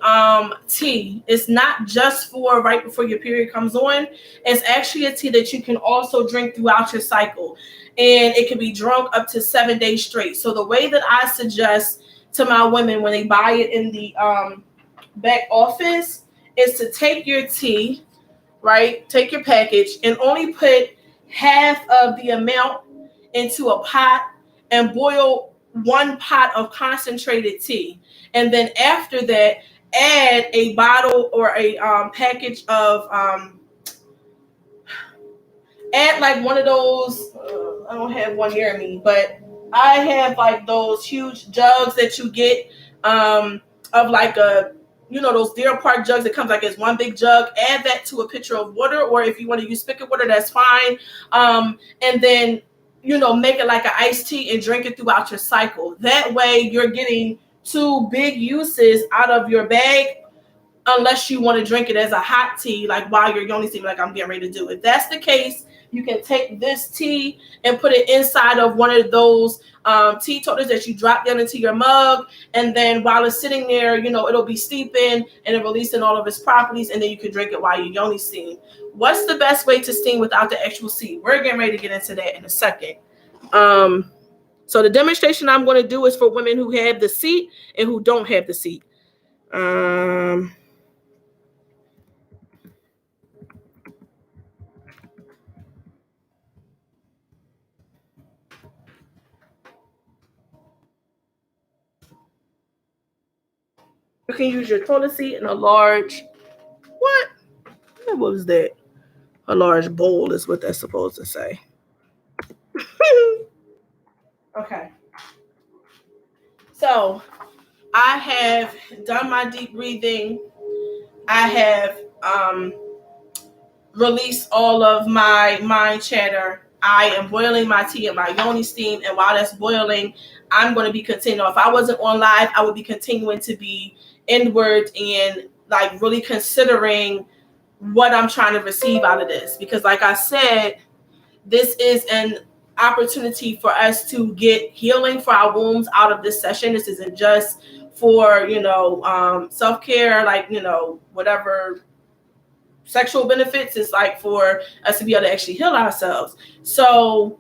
tea is not just for right before your period comes on. It's actually a tea that you can also drink throughout your cycle, and it can be drunk up to 7 days straight. So the way that I suggest to my women when they buy it in the back office is to take your tea, right? Take your package and only put half of the amount into a pot and boil 1 pot of concentrated tea. And then after that, add a bottle or a package of, add like one of those, I don't have one near me, but I have like those huge jugs that you get of like a, you know, those Deer Park jugs that comes like as one big jug. Add that to a pitcher of water, or if you want to use spigot water, that's fine. And then, you know, make it like an iced tea and drink it throughout your cycle. That way you're getting 2 big uses out of your bag, unless you want to drink it as a hot tea, like while you're Yoni steaming, like I'm getting ready to do. If that's the case, you can take this tea and put it inside of one of those tea toters that you drop down into your mug. And then while it's sitting there, you know, it'll be steeping and it releasing all of its properties. And then you can drink it while you Yoni steam. What's the best way to steam without the actual seed? We're getting ready to get into that in a second. So the demonstration I'm going to do is for women who have the seat and who don't have the seat. You can use your toilet seat and a large, what was that? A large bowl is what that's supposed to say. Okay. So I have done my deep breathing. I have released all of my mind chatter. I am boiling my tea in my Yoni steam, and while that's boiling, I'm going to be continuing. If I wasn't on live, I would be continuing to be inward and like really considering what I'm trying to receive out of this. Because like I said, this is an opportunity for us to get healing for our wombs out of this session. This isn't just for, self-care, like, whatever sexual benefits. It's like for us to be able to actually heal ourselves. So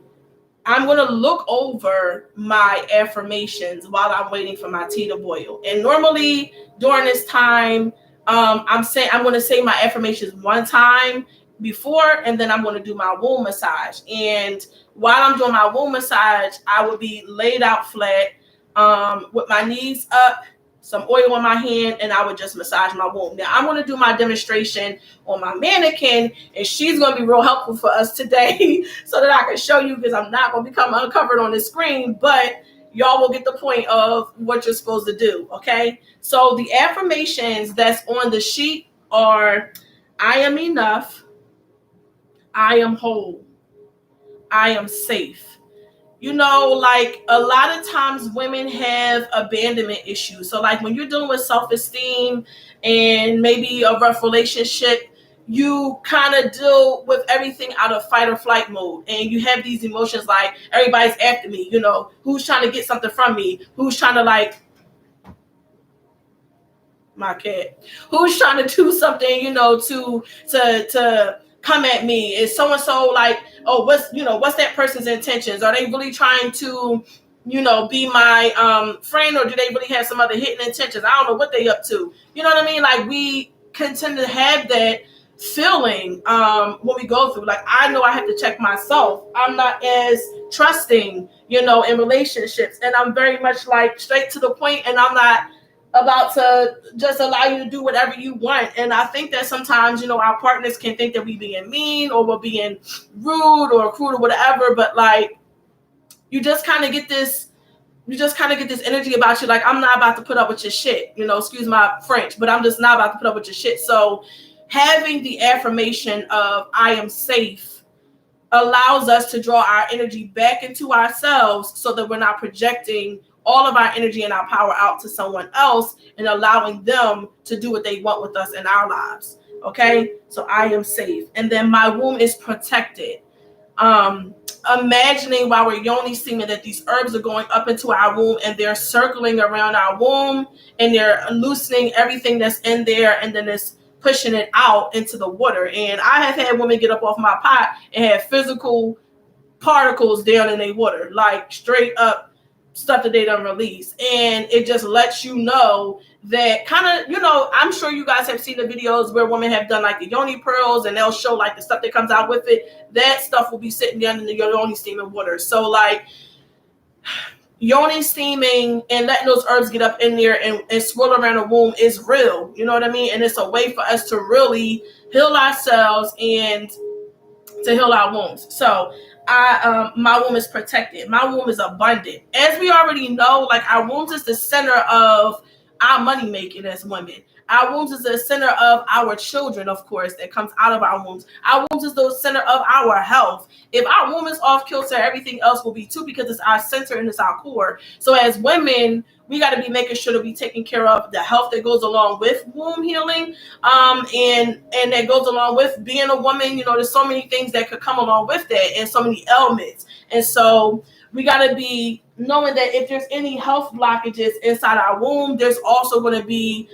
I'm going to look over my affirmations while I'm waiting for my tea to boil. And normally during this time, I'm going to say my affirmations one time before, and then I'm going to do my womb massage. And while I'm doing my womb massage, I will be laid out flat with my knees up, some oil on my hand, and I would just massage my womb. Now I'm going to do my demonstration on my mannequin, and she's going to be real helpful for us today so that I can show you, because I'm not going to become uncovered on the screen, but y'all will get the point of what you're supposed to do. Okay. So the affirmations that's on the sheet are: I am enough. I am whole. I am safe. Like a lot of times women have abandonment issues. So like when you're dealing with self-esteem and maybe a rough relationship, you kind of deal with everything out of fight or flight mode. And you have these emotions like everybody's after me, who's trying to get something from me? Who's trying to my cat, who's trying to do something, to come at me? Is so-and-so like, oh, what's that person's intentions? Are they really trying to, be my friend, or do they really have some other hidden intentions? I don't know what they up to. You know what I mean? Like we can tend to have that feeling when we go through. Like I know I have to check myself. I'm not as trusting, in relationships, and I'm very much like straight to the point, and I'm not about to just allow you to do whatever you want. And I think that sometimes, our partners can think that we being mean or we're being rude or crude or whatever, but like you just kind of get this energy about you, like I'm not about to put up with your shit, excuse my French, but I'm just not about to put up with your shit. So having the affirmation of I am safe allows us to draw our energy back into ourselves so that we're not projecting all of our energy and our power out to someone else and allowing them to do what they want with us in our lives. Okay, so I am safe. And then my womb is protected. Imagining while we're Yoni steaming that these herbs are going up into our womb and they're circling around our womb and they're loosening everything that's in there, and then it's pushing it out into the water. And I have had women get up off my pot and have physical particles down in their water, like straight up stuff that they don't release. And it just lets you know that kind of, I'm sure you guys have seen the videos where women have done like the Yoni pearls, and they'll show like the stuff that comes out with it. That stuff will be sitting down in the Yoni steaming water. So like Yoni steaming and letting those herbs get up in there and swirl around the womb is real. You know what I mean? And it's a way for us to really heal ourselves and to heal our wombs. So my womb is protected. My womb is abundant. As we already know, like our wombs is the center of our money making as women. Our wombs is the center of our children, of course, that comes out of our wombs. Our wombs is the center of our health. If our womb is off kilter, everything else will be too, because it's our center and it's our core. So as women, we got to be making sure that we taking care of the health that goes along with womb healing, and that goes along with being a woman. There's so many things that could come along with that, and so many ailments. And so we got to be knowing that if there's any health blockages inside our womb, there's also going to be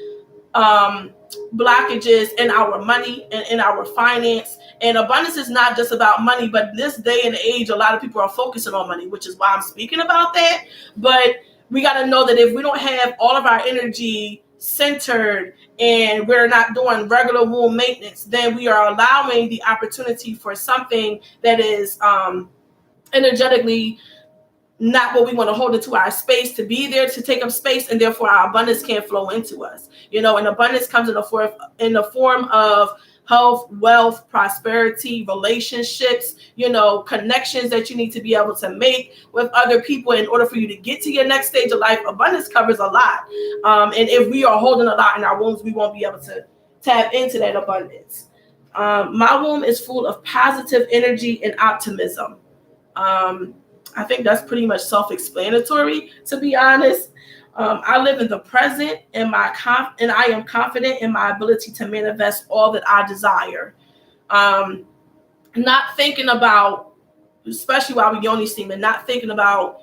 blockages in our money and in our finance. And abundance is not just about money, but this day and age, a lot of people are focusing on money, which is why I'm speaking about that. But we got to know that if we don't have all of our energy centered and we're not doing regular womb maintenance, then we are allowing the opportunity for something that is energetically not what we want to hold into our space to be there, to take up space, and therefore our abundance can't flow into us. And abundance comes in the form of health, wealth, prosperity, relationships, connections that you need to be able to make with other people in order for you to get to your next stage of life. Abundance covers a lot. And if we are holding a lot in our wombs, we won't be able to tap into that abundance. My womb is full of positive energy and optimism. I think that's pretty much self-explanatory, to be honest. I live in the present, and and I am confident in my ability to manifest all that I desire. Not thinking about, especially while we're Yoni steaming, not thinking about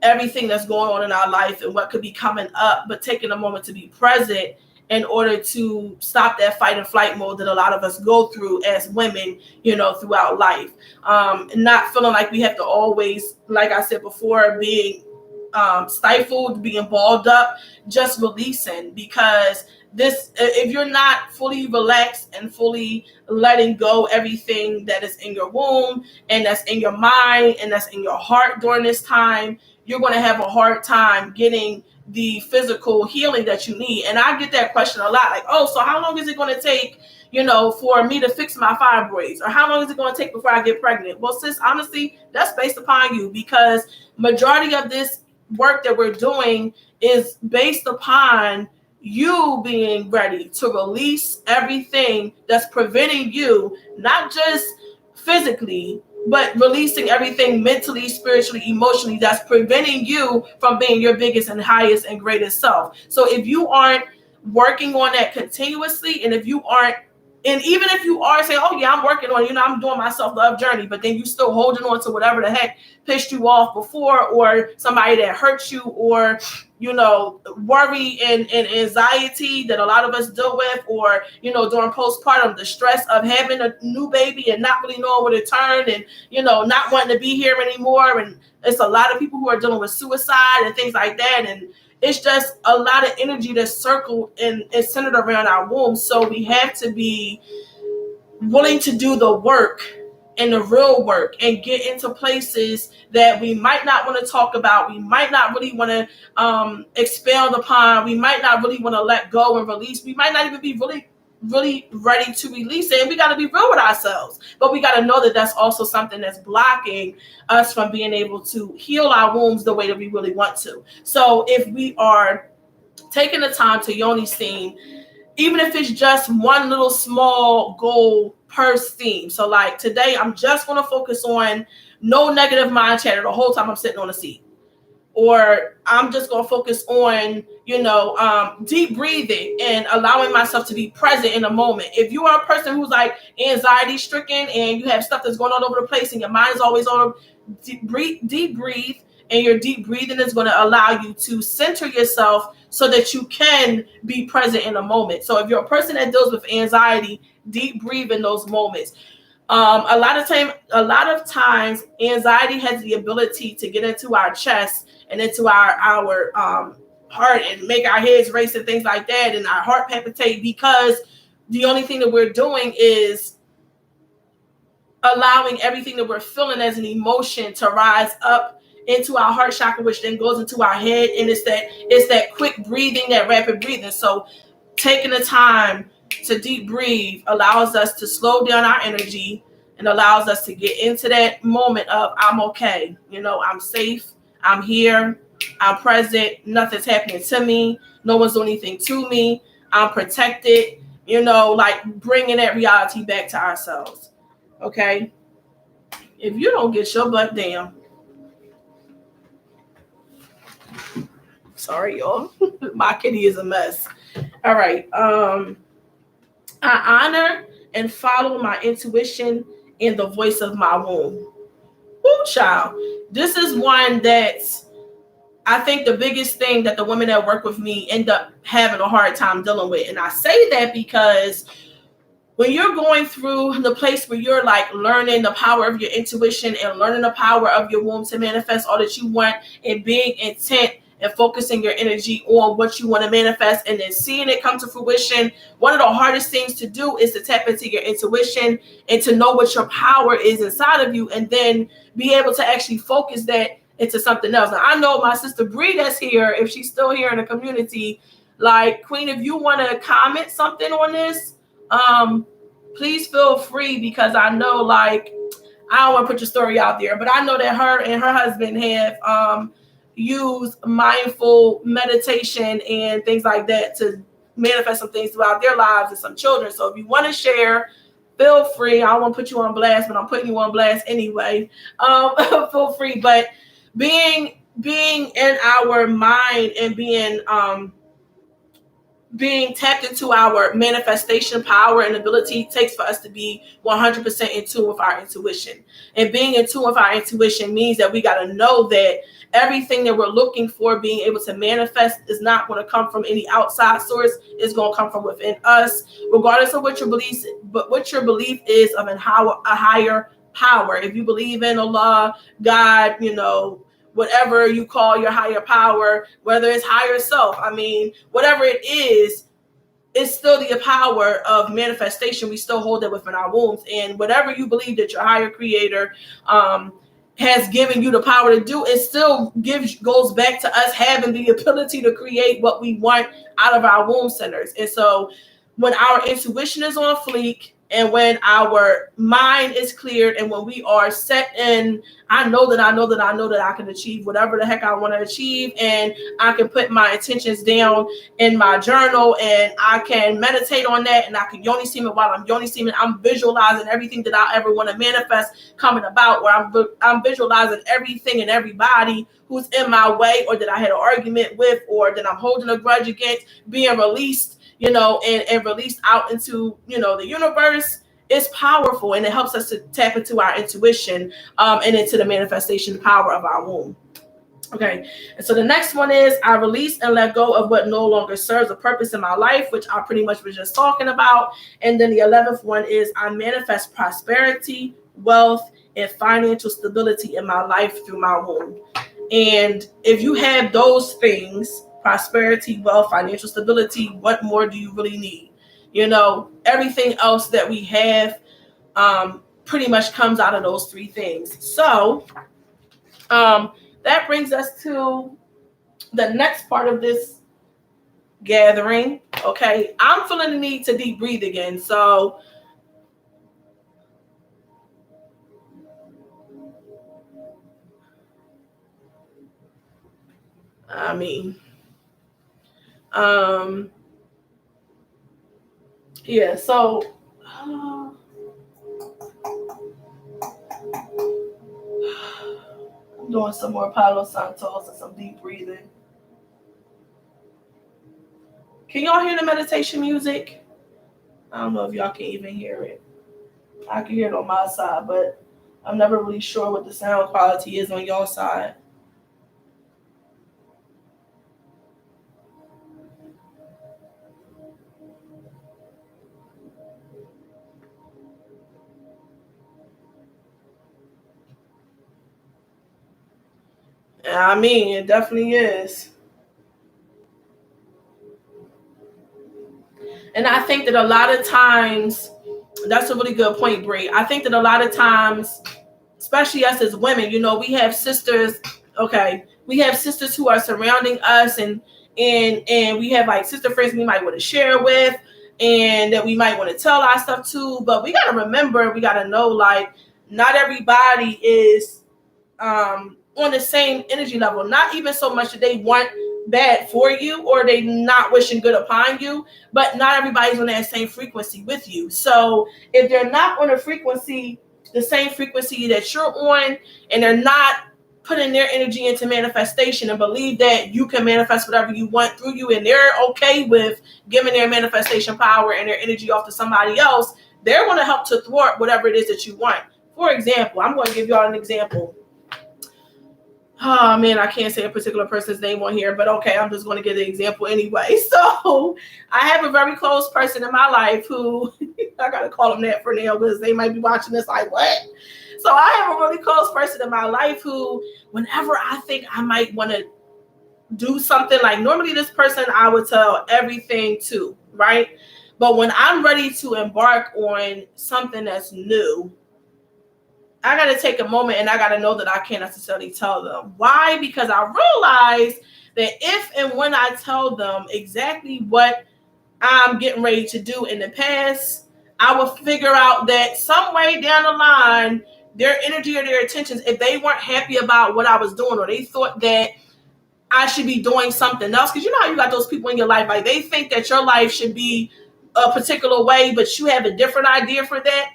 everything that's going on in our life and what could be coming up, but taking a moment to be present in order to stop that fight and flight mode that a lot of us go through as women, throughout life. Not feeling like we have to always, like I said before, being stifled, being balled up, just releasing, because if you're not fully relaxed and fully letting go everything that is in your womb and that's in your mind and that's in your heart during this time, you're going to have a hard time getting the physical healing that you need. And I get that question a lot, like, oh, so how long is it going to take, for me to fix my fibroids? Or how long is it going to take before I get pregnant? Well, sis, honestly, that's based upon you, because majority of this work that we're doing is based upon you being ready to release everything that's preventing you, not just physically, but releasing everything mentally, spiritually, emotionally, that's preventing you from being your biggest and highest and greatest self. So if you aren't working on that continuously, and if you aren't, and even if you are saying, oh yeah, I'm working on, I'm doing my self-love journey, but then you still holding on to whatever the heck pissed you off before, or somebody that hurt you, or, worry and anxiety that a lot of us deal with, or, during postpartum, the stress of having a new baby and not really knowing where to turn, and, not wanting to be here anymore. And it's a lot of people who are dealing with suicide and things like that. And it's just a lot of energy that's circled and is centered around our womb. So we have to be willing to do the work and the real work and get into places that we might not want to talk about. We might not really want to expound upon. We might not really want to let go and release. We might not even be really ready to release it. And we got to be real with ourselves. But we got to know that that's also something that's blocking us from being able to heal our wombs the way that we really want to. So if we are taking the time to Yoni steam, even if it's just one little small goal per steam. So like today, I'm just going to focus on no negative mind chatter the whole time I'm sitting on the seat. Or I'm just going to focus on, deep breathing and allowing myself to be present in the moment. If you are a person who's like anxiety stricken and you have stuff that's going on over the place and your mind is always on, deep breathe, and your deep breathing is going to allow you to center yourself so that you can be present in a moment. So if you're a person that deals with anxiety, deep breathe in those moments. A lot of times, anxiety has the ability to get into our chest and into our heart and make our heads race and things like that, and our heart palpitate, because the only thing that we're doing is allowing everything that we're feeling as an emotion to rise up into our heart chakra, which then goes into our head, and it's that quick breathing, that rapid breathing. So taking the time to deep breathe allows us to slow down our energy and allows us to get into that moment of I'm okay, I'm safe, I'm here, I'm present, nothing's happening to me, no one's doing anything to me, I'm protected, like bringing that reality back to ourselves. Okay, if you don't get your butt down, sorry y'all, my kitty is a mess. All right, I honor and follow my intuition and the voice of my womb. Woo, child, this is one that I think the biggest thing that the women that work with me end up having a hard time dealing with. And I say that because when you're going through the place where you're like learning the power of your intuition and learning the power of your womb to manifest all that you want, and being intent and focusing your energy on what you want to manifest and then seeing it come to fruition, one of the hardest things to do is to tap into your intuition and to know what your power is inside of you, and then be able to actually focus that into something else. Now, I know my sister Bree that's here, if she's still here in the community, like, Queen, if you want to comment something on this, please feel free, because I know, like, I don't want to put your story out there, but I know that her and her husband have used mindful meditation and things like that to manifest some things throughout their lives and some children. So if you want to share, feel free. I don't want to put you on blast, but I'm putting you on blast anyway. Feel free. But being in our mind and being tapped into our manifestation power and ability takes for us to be 100% in tune with our intuition. And being in tune with our intuition means that we got to know that everything that we're looking for, being able to manifest, is not going to come from any outside source. It's going to come from within us, regardless of what your beliefs, but what your belief is of a higher power. If you believe in Allah, God, whatever you call your higher power, whether it's higher self, I mean, whatever it is, it's still the power of manifestation. We still hold it within our wombs. And whatever you believe that your higher creator has given you the power to do, it still goes back to us having the ability to create what we want out of our womb centers. And so when our intuition is on fleek, and when our mind is cleared, and when we are set in, I know that I can achieve whatever the heck I want to achieve, and I can put my intentions down in my journal, and I can meditate on that, and I can Yoni steam it. While I'm Yoni steaming, I'm visualizing everything that I ever want to manifest coming about, where I'm visualizing everything and everybody who's in my way, or that I had an argument with, or that I'm holding a grudge against, being released, and released out into, the universe. Is powerful, and it helps us to tap into our intuition and into the manifestation power of our womb. Okay, and so the next one is I release and let go of what no longer serves a purpose in my life, which I pretty much was just talking about. And then the 11th one is I manifest prosperity, wealth, and financial stability in my life through my womb. And if you have those things, prosperity, wealth, financial stability, what more do you really need? Everything else that we have pretty much comes out of those three things. So that brings us to the next part of this gathering. Okay, I'm feeling the need to deep breathe again. So I mean, yeah, so I'm doing some more Palo Santos and some deep breathing. Can y'all hear the meditation music? I don't know if y'all can even hear it. I can hear it on my side, but I'm never really sure what the sound quality is on y'all side. I mean, it definitely is. And I think that a lot of times, that's a really good point, Brie. I think that a lot of times, especially us as women, we have sisters. Okay, we have sisters who are surrounding us, and we have like sister friends we might want to share with, and that we might want to tell our stuff to. But we gotta remember, we gotta know, like, not everybody is on the same energy level. Not even so much that they want bad for you or they not wishing good upon you, but not everybody's on that same frequency with you. So if they're not on the same frequency that you're on, and they're not putting their energy into manifestation and believe that you can manifest whatever you want through you, and they're okay with giving their manifestation power and their energy off to somebody else, they're going to help to thwart whatever it is that you want. For example, I'm going to give y'all an example. Oh man, I can't say a particular person's name on here, but okay, I'm just going to give the example anyway. So I have a very close person in my life who, I got to call them that for now because they might be watching this like, what? So I have a really close person in my life who, whenever I think I might want to do something, like normally this person I would tell everything to, right? But when I'm ready to embark on something that's new, I got to take a moment and I got to know that I can't necessarily tell them. Why? Because I realize that if and when I tell them exactly what I'm getting ready to do in the past, I will figure out that some way down the line, their energy or their intentions, if they weren't happy about what I was doing, or they thought that I should be doing something else, because you know how you got those people in your life, like they think that your life should be a particular way, but you have a different idea for that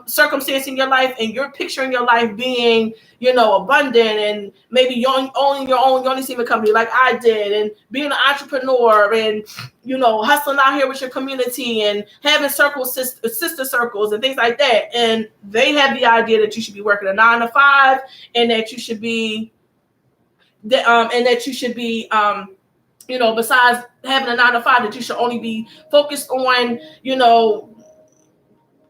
circumstance in your life, and you're picturing your life being, you know, abundant, and maybe owning your own Yoni Semen company like I did, and being an entrepreneur, and, you know, hustling out here with your community, and having sister circles and things like that. And they have the idea that you should be working a 9 to 5, and that you should be you know, besides having a 9 to 5, that you should only be focused on, you know,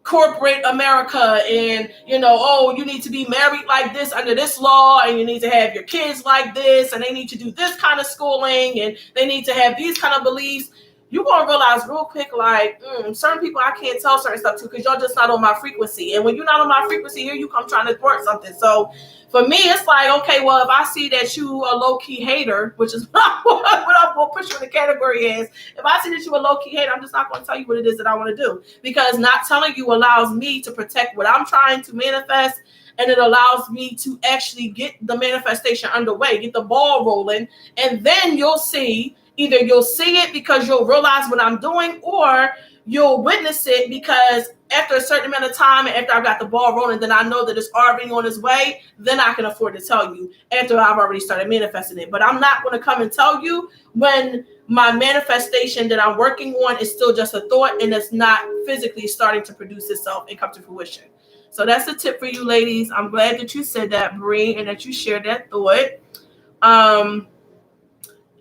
corporate America, and, you know, oh, you need to be married like this under this law, and you need to have your kids like this, and they need to do this kind of schooling, and they need to have these kind of beliefs. You're going to realize real quick, like, certain people I can't tell certain stuff to, because y'all just not on my frequency. And when you're not on my frequency, here you come trying to thwart something. So for me, it's like, okay, well, if I see that you a low-key hater, which is what I'm going to put you in the category as, if I see that you a low-key hater, I'm just not going to tell you what it is that I want to do, because not telling you allows me to protect what I'm trying to manifest, and it allows me to actually get the manifestation underway, get the ball rolling, and then you'll see, either you'll see it because you'll realize what I'm doing, or you'll witness it because after a certain amount of time, and after I've got the ball rolling, then I know that it's already on its way. Then I can afford to tell you after I've already started manifesting it. But I'm not going to come and tell you when my manifestation that I'm working on is still just a thought, and it's not physically starting to produce itself and come to fruition. So that's a tip for you ladies. I'm glad that you said that, Bree, and that you shared that thought.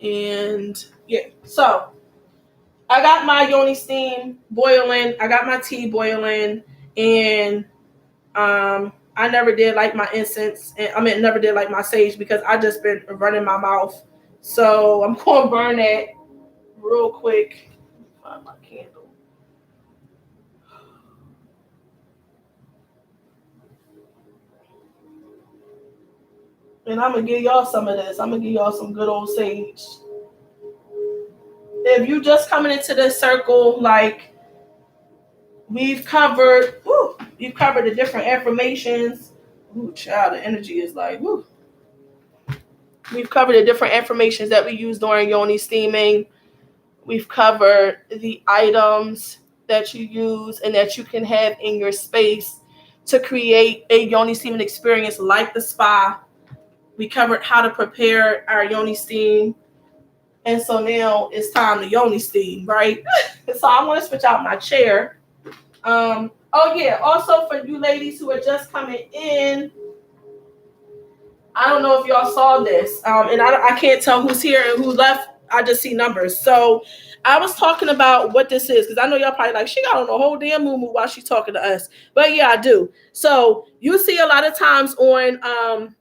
And yeah, so I got my Yoni steam boiling. I got my tea boiling, and I never did like my incense, and never did like my sage, because I just been running my mouth. So I'm going to burn that real quick. Find my candle. And I'm going to give y'all some of this. I'm going to give y'all some good old sage. If you just coming into this circle, like, we've covered the different affirmations. Ooh, child, the energy is like, woo. We've covered the different affirmations that we use during Yoni steaming. We've covered the items that you use and that you can have in your space to create a Yoni steaming experience like the spa. We covered how to prepare our Yoni steam. And so now it's time to Yoni steam, right? So I'm going to switch out my chair. Oh yeah, also for you ladies who are just coming in, I don't know if y'all saw this, and I can't tell who's here and who left. I just see numbers. So I was talking about what this is, because I know y'all probably like, she got on the whole damn moo while she's talking to us. But yeah, I do. So you see a lot of times on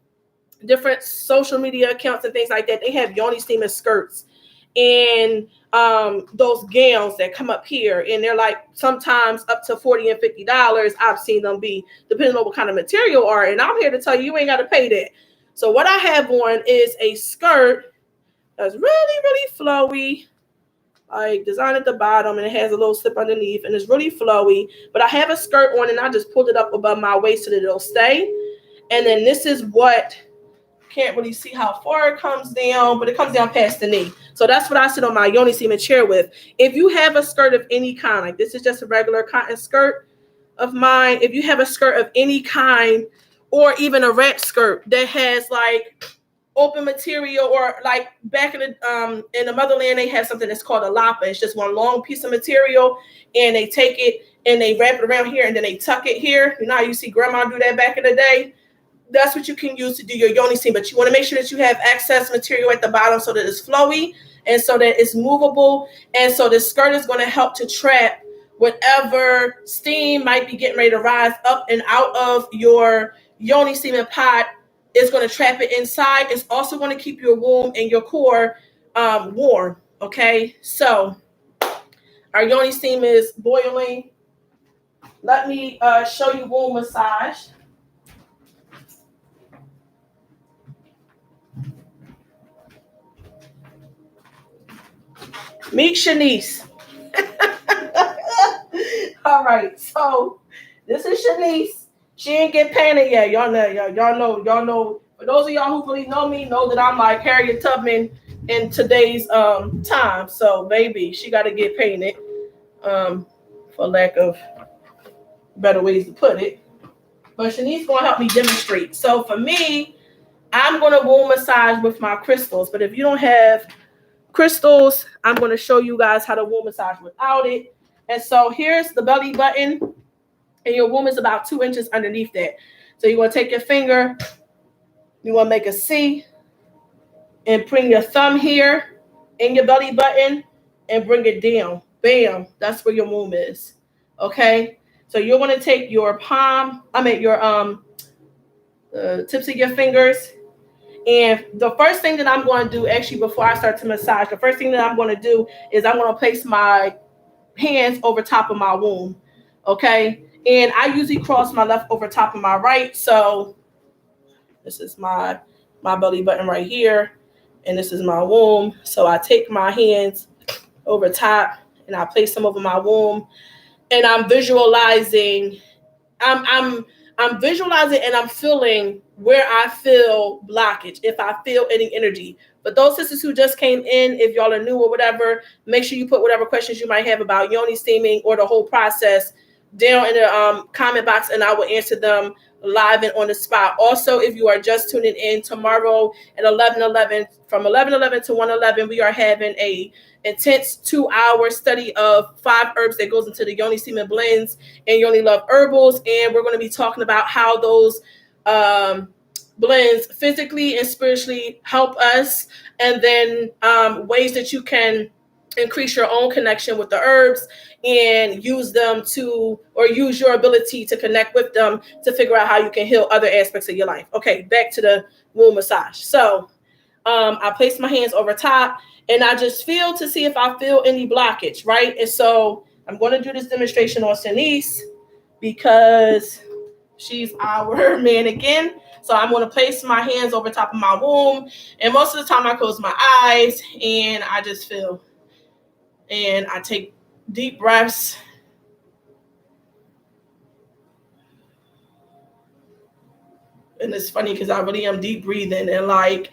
different social media accounts and things like that, they have Yoni steaming skirts and those gowns that come up here, and they're like sometimes up to $40 and $50. I've seen them be, depending on what kind of material are, and I'm here to tell you, you ain't got to pay that. So what I have on is a skirt that's really, really flowy, like designed at the bottom, and it has a little slip underneath, and it's really flowy. But I have a skirt on, and I just pulled it up above my waist so that it'll stay. And then this is what, can't really see how far it comes down, but it comes down past the knee. So that's what I sit on my Yoni steaming chair with. If you have a skirt of any kind, like this is just a regular cotton skirt of mine. If you have a skirt of any kind, or even a wrap skirt that has like open material, or like back in the motherland, they have something that's called a lapa. It's just one long piece of material, and they take it and they wrap it around here, and then they tuck it here. You know how you see grandma do that back in the day? That's what you can use to do your Yoni steam, but you want to make sure that you have excess material at the bottom so that it's flowy and so that it's movable. And so this skirt is going to help to trap whatever steam might be getting ready to rise up and out of your Yoni steaming pot. Is going to trap it inside. It's also going to keep your womb and your core warm. Okay, so our Yoni steam is boiling. Let me show you womb massage. Meet Shanice. All right, so this is Shanice. She ain't get painted yet. Y'all know. For those of y'all who really know me, know that I'm like Harriet Tubman in today's time. So baby, she got to get painted, for lack of better ways to put it. But Shanice gonna help me demonstrate. So for me, I'm gonna womb massage with my crystals. But if you don't have crystals, I'm gonna show you guys how to womb massage without it. And so here's the belly button, and your womb is about 2 inches underneath that. So you want to take your finger, you want to make a C, and bring your thumb here in your belly button and bring it down. Bam, that's where your womb is. Okay, so you're going to take your your tips of your fingers, and the first thing that I'm going to do, actually, before I start to massage, the first thing that I'm going to do is I'm going to place my hands over top of my womb. Okay, and I usually cross my left over top of my right. So this is my belly button right here, and this is my womb. So I take my hands over top and I place them over my womb, and I'm visualizing. I'm visualizing and I'm feeling where I feel blockage, if I feel any energy. But those sisters who just came in, if y'all are new or whatever, make sure you put whatever questions you might have about Yoni steaming or the whole process down in the comment box, and I will answer them live and on the spot. Also, if you are just tuning in, tomorrow at 11:11, from 11:11 to 1:11, we are having a intense 2-hour study of 5 herbs that goes into the Yoni Steaming blends and Yoni Love Herbals, and we're going to be talking about how those blends physically and spiritually help us, and then ways that you can increase your own connection with the herbs and use them to, or use your ability to connect with them to figure out how you can heal other aspects of your life. Okay, back to the womb massage. So I place my hands over top, and I just feel to see if I feel any blockage, right? And so I'm going to do this demonstration on Shanice because she's our mannequin. So I'm going to place my hands over top of my womb, and most of the time I close my eyes and I just feel, and I take deep breaths. And it's funny because I really am deep breathing, and like,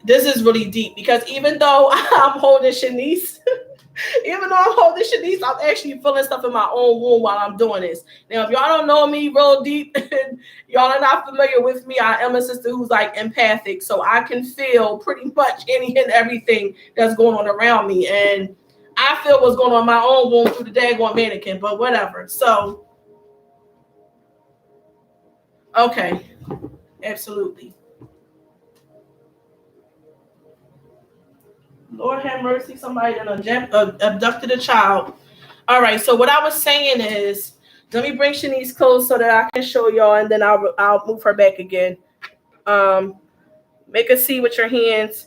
this is really deep because even though I'm holding Shanice, I'm actually feeling stuff in my own womb while I'm doing this. Now, if y'all don't know me real deep and y'all are not familiar with me, I am a sister who's like empathic. So I can feel pretty much any and everything that's going on around me. And I feel what's going on in my own womb through the daggone mannequin, but whatever. So, okay, absolutely. Lord have mercy, somebody that abducted a child. All right, so what I was saying is, let me bring Shanice close so that I can show y'all, and then I'll move her back again. Make a C with your hands,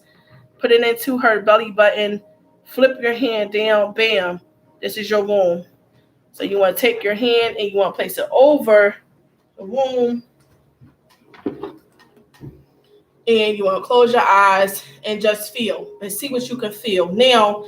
put it into her belly button, flip your hand down, bam. This is your womb. So you want to take your hand and you want to place it over the womb, and you want to close your eyes and just feel and see what you can feel. Now,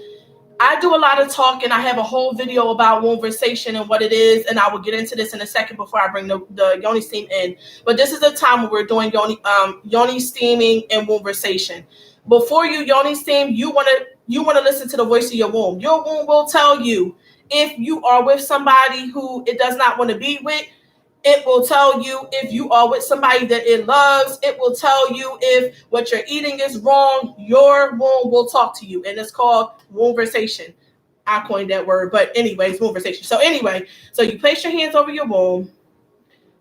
I do a lot of talking. I have a whole video about wombversation and what it is, and I will get into this in a second before I bring the Yoni steam in. But this is the time when we're doing Yoni steaming and wombversation. Before you Yoni steam, you want to listen to the voice of your womb. Your womb will tell you if you are with somebody who it does not want to be with. It will tell you if you are with somebody that it loves. It will tell you if what you're eating is wrong. Your womb will talk to you, and it's called wombversation. I coined that word, but anyways, wombversation. So anyway, so you place your hands over your womb,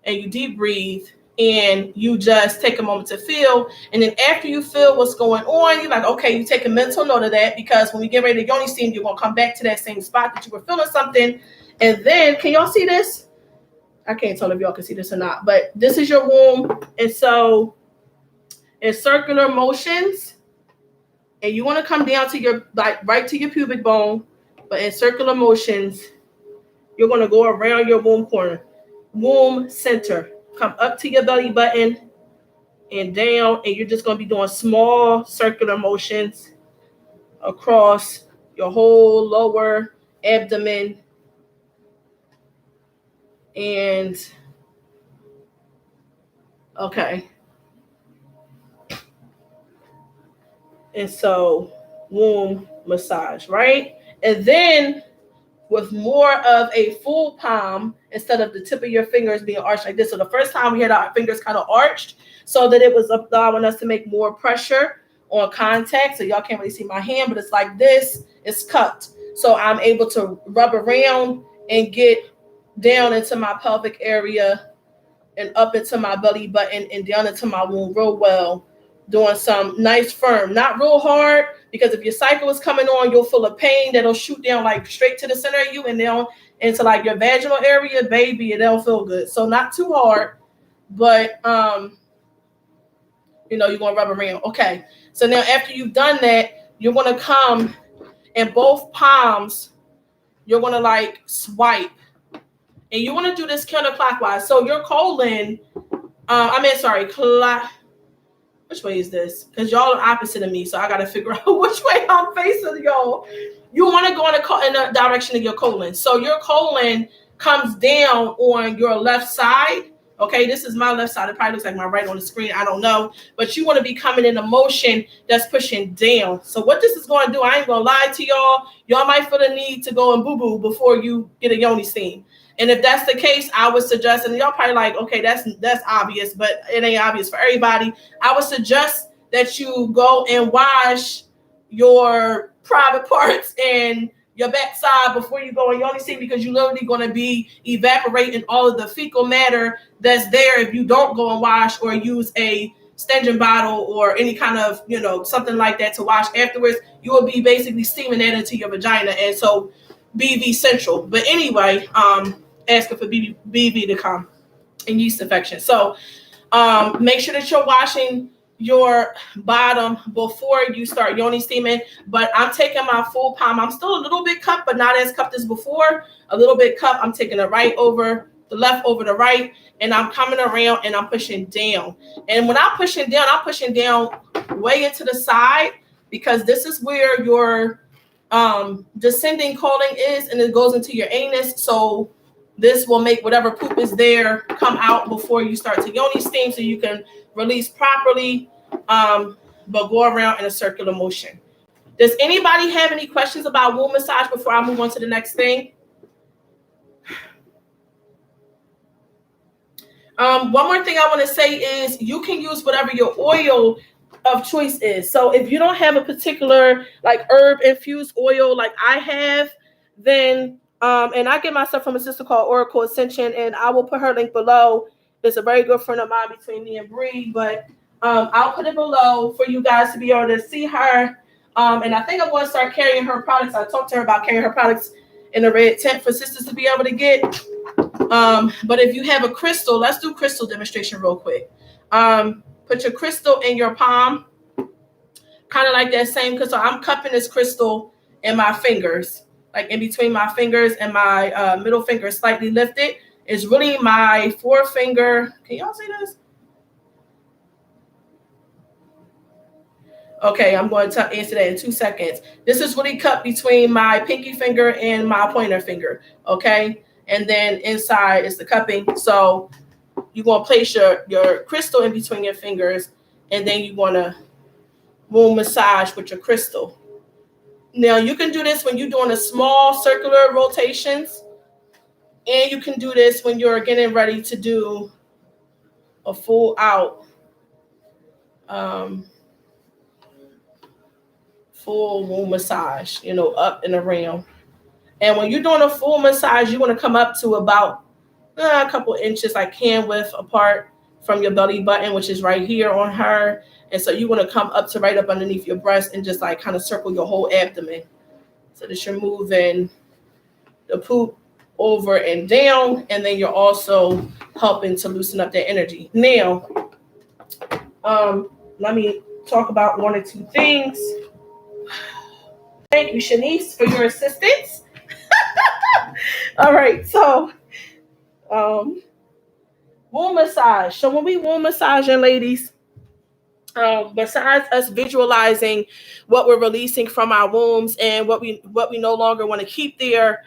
and you deep breathe, and you just take a moment to feel. And then after you feel what's going on, you're like, okay, you take a mental note of that, because when we get ready to Yoni steam, you're going to come back to that same spot that you were feeling something. And then, can y'all see this? I can't tell if y'all can see this or not, but this is your womb. And so in circular motions, and you want to come down to your, like, right to your pubic bone, but in circular motions, you're going to go around your womb corner, womb center, come up to your belly button and down, and you're just going to be doing small circular motions across your whole lower abdomen, And okay. And so womb massage, right? And then with more of a full palm instead of the tip of your fingers being arched like this. So the first time we had our fingers kind of arched so that it was allowing us to make more pressure on contact. So y'all can't really see my hand, but it's like this. It's cupped. So I'm able to rub around and get down into my pelvic area and up into my belly button and down into my womb real well, doing some nice firm, not real hard, because if your cycle is coming on, you'll feel a pain that'll shoot down like straight to the center of you and down into like your vaginal area, baby, and it'll feel good. So not too hard, but you're gonna rub around. Okay. So now after you've done that, you're gonna come in both palms, you're gonna like swipe. And you want to do this counterclockwise. So your colon, which way is this? Because y'all are opposite of me, so I got to figure out which way I'm facing y'all. You want to go in the direction of your colon. So your colon comes down on your left side. Okay, this is my left side. It probably looks like my right on the screen. I don't know. But you want to be coming in a motion that's pushing down. So what this is going to do, I ain't going to lie to y'all. Y'all might feel the need to go and boo-boo before you get a Yoni steam. And if that's the case, I would suggest, and y'all probably like, okay, that's obvious, but it ain't obvious for everybody. I would suggest that you go and wash your private parts and your backside before you go in Yoni steam, because you're literally going to be evaporating all of the fecal matter that's there if you don't go and wash or use a Stengen bottle or any kind of, something like that to wash afterwards. You will be basically steaming that into your vagina. And so BV central. But anyway, asking for BV to come and yeast infection. So make sure that you're washing your bottom before you start Yoni steaming. But I'm taking my full palm. I'm still a little bit cupped, but not as cupped as before. A little bit cupped. I'm taking the right over the left over the right, and I'm coming around and I'm pushing down. And when I'm pushing down way into the side, because this is where your descending colon is, and it goes into your anus. So this will make whatever poop is there come out before you start to Yoni steam, so you can release properly, but go around in a circular motion. Does anybody have any questions about womb massage before I move on to the next thing? One more thing I want to say is you can use whatever your oil of choice is. So if you don't have a particular like herb infused oil like I have, then and I get my stuff from a sister called Oracle Ascension, and I will put her link below. It's a very good friend of mine between me and Bree, but I'll put it below for you guys to be able to see her. And I think I'm going to start carrying her products. I talked to her about carrying her products in a red tent for sisters to be able to get. But if you have a crystal, let's do crystal demonstration real quick. Put your crystal in your palm, kind of like that same, because so I'm cupping this crystal in my fingers, like in between my fingers and my middle finger slightly lifted. It's really my forefinger. Can y'all see this? Okay, I'm going to answer that in 2 seconds. This is really cupped between my pinky finger and my pointer finger, okay? And then inside is the cupping. So you're going to place your crystal in between your fingers, and then you want to womb massage with your crystal. Now, you can do this when you're doing a small circular rotations, and you can do this when you're getting ready to do a full out full womb massage, up and around. And when you're doing a full massage, you want to come up to about a couple inches, like hand width apart from your belly button, which is right here on her. And so you want to come up to right up underneath your breast and just like kind of circle your whole abdomen, so that you're moving the poop over and down, and then you're also helping to loosen up that energy. Now, let me talk about 1 or 2 things. Thank you, Shanice, for your assistance. All right, so womb massage. So when we womb massaging, ladies, besides us visualizing what we're releasing from our wombs and what we no longer want to keep there,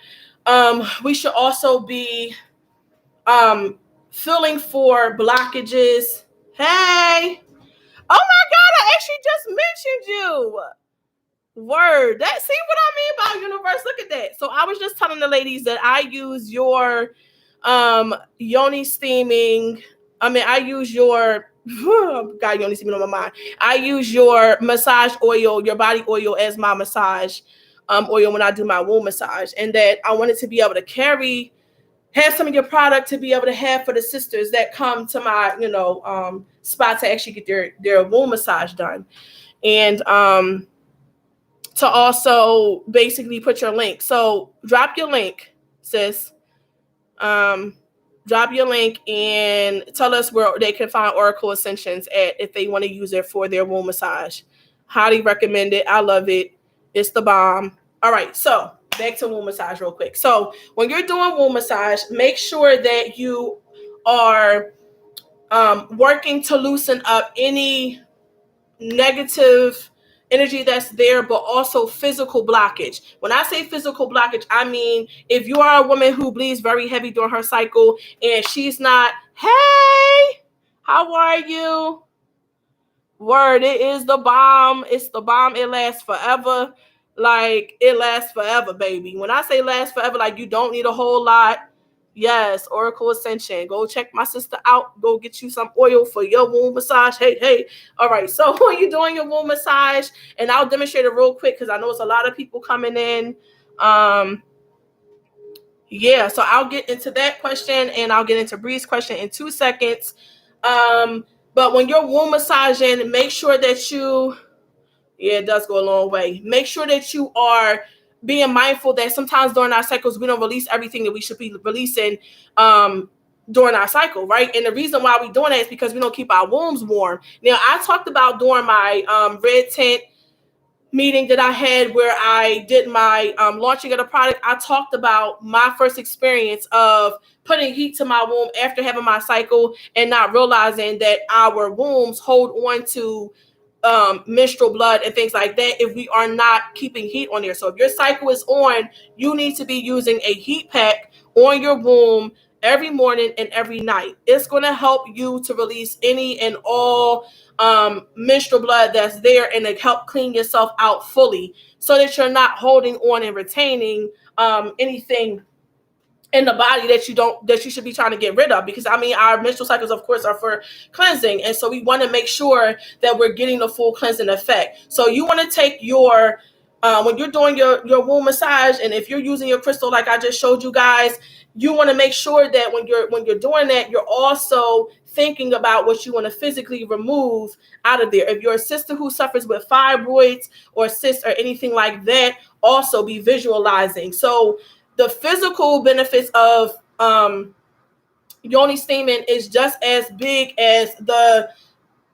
we should also be feeling for blockages. Hey, oh my God, I actually just mentioned you. Word. That, see what I mean about universe? Look at that. So I was just telling the ladies that I use your Yoni steaming. I use your God, Yoni steaming on my mind. I use your massage oil, your body oil as my massage oil when I do my womb massage. And that I wanted to be able to have some of your product to be able to have for the sisters that come to my, spot to actually get their womb massage done. And to also basically put your link. So drop your link, sis. Drop your link and tell us where they can find Oracle Ascensions at if they want to use it for their womb massage. Highly recommend it. I love it. It's the bomb. All right, so back to womb massage real quick. So when you're doing womb massage, make sure that you are working to loosen up any negative energy that's there, but also physical blockage. When I say physical blockage, I mean if you are a woman who bleeds very heavy during her cycle and she's not, hey, how are you? Word, it is the bomb. It's the bomb. It lasts forever. Like, it lasts forever, baby. When I say last forever, like, you don't need a whole lot. Yes, Oracle Ascension. Go check my sister out. Go get you some oil for your womb massage. Hey. All right. So when you're doing your womb massage, and I'll demonstrate it real quick because I know it's a lot of people coming in. Yeah, so I'll get into that question and I'll get into Bree's question in 2 seconds. But when you're womb massaging, make sure that it does go a long way. Make sure that you are being mindful that sometimes during our cycles, we don't release everything that we should be releasing during our cycle, right? And the reason why we're doing that is because we don't keep our wombs warm. Now, I talked about during my red tent meeting that I had where I did my launching of the product, I talked about my first experience of putting heat to my womb after having my cycle and not realizing that our wombs hold on to menstrual blood and things like that if we are not keeping heat on there. So if your cycle is on, you need to be using a heat pack on your womb every morning and every night. It's going to help you to release any and all menstrual blood that's there and to help clean yourself out fully so that you're not holding on and retaining anything in the body that you should be trying to get rid of, because our menstrual cycles of course are for cleansing, and so we want to make sure that we're getting the full cleansing effect. So you want to take your when you're doing your womb massage, and if you're using your crystal like I just showed you guys, you want to make sure that when you're doing that, you're also thinking about what you want to physically remove out of there. If you're a sister who suffers with fibroids or cysts or anything like that, also be visualizing. So the physical benefits of yoni steaming is just as big as the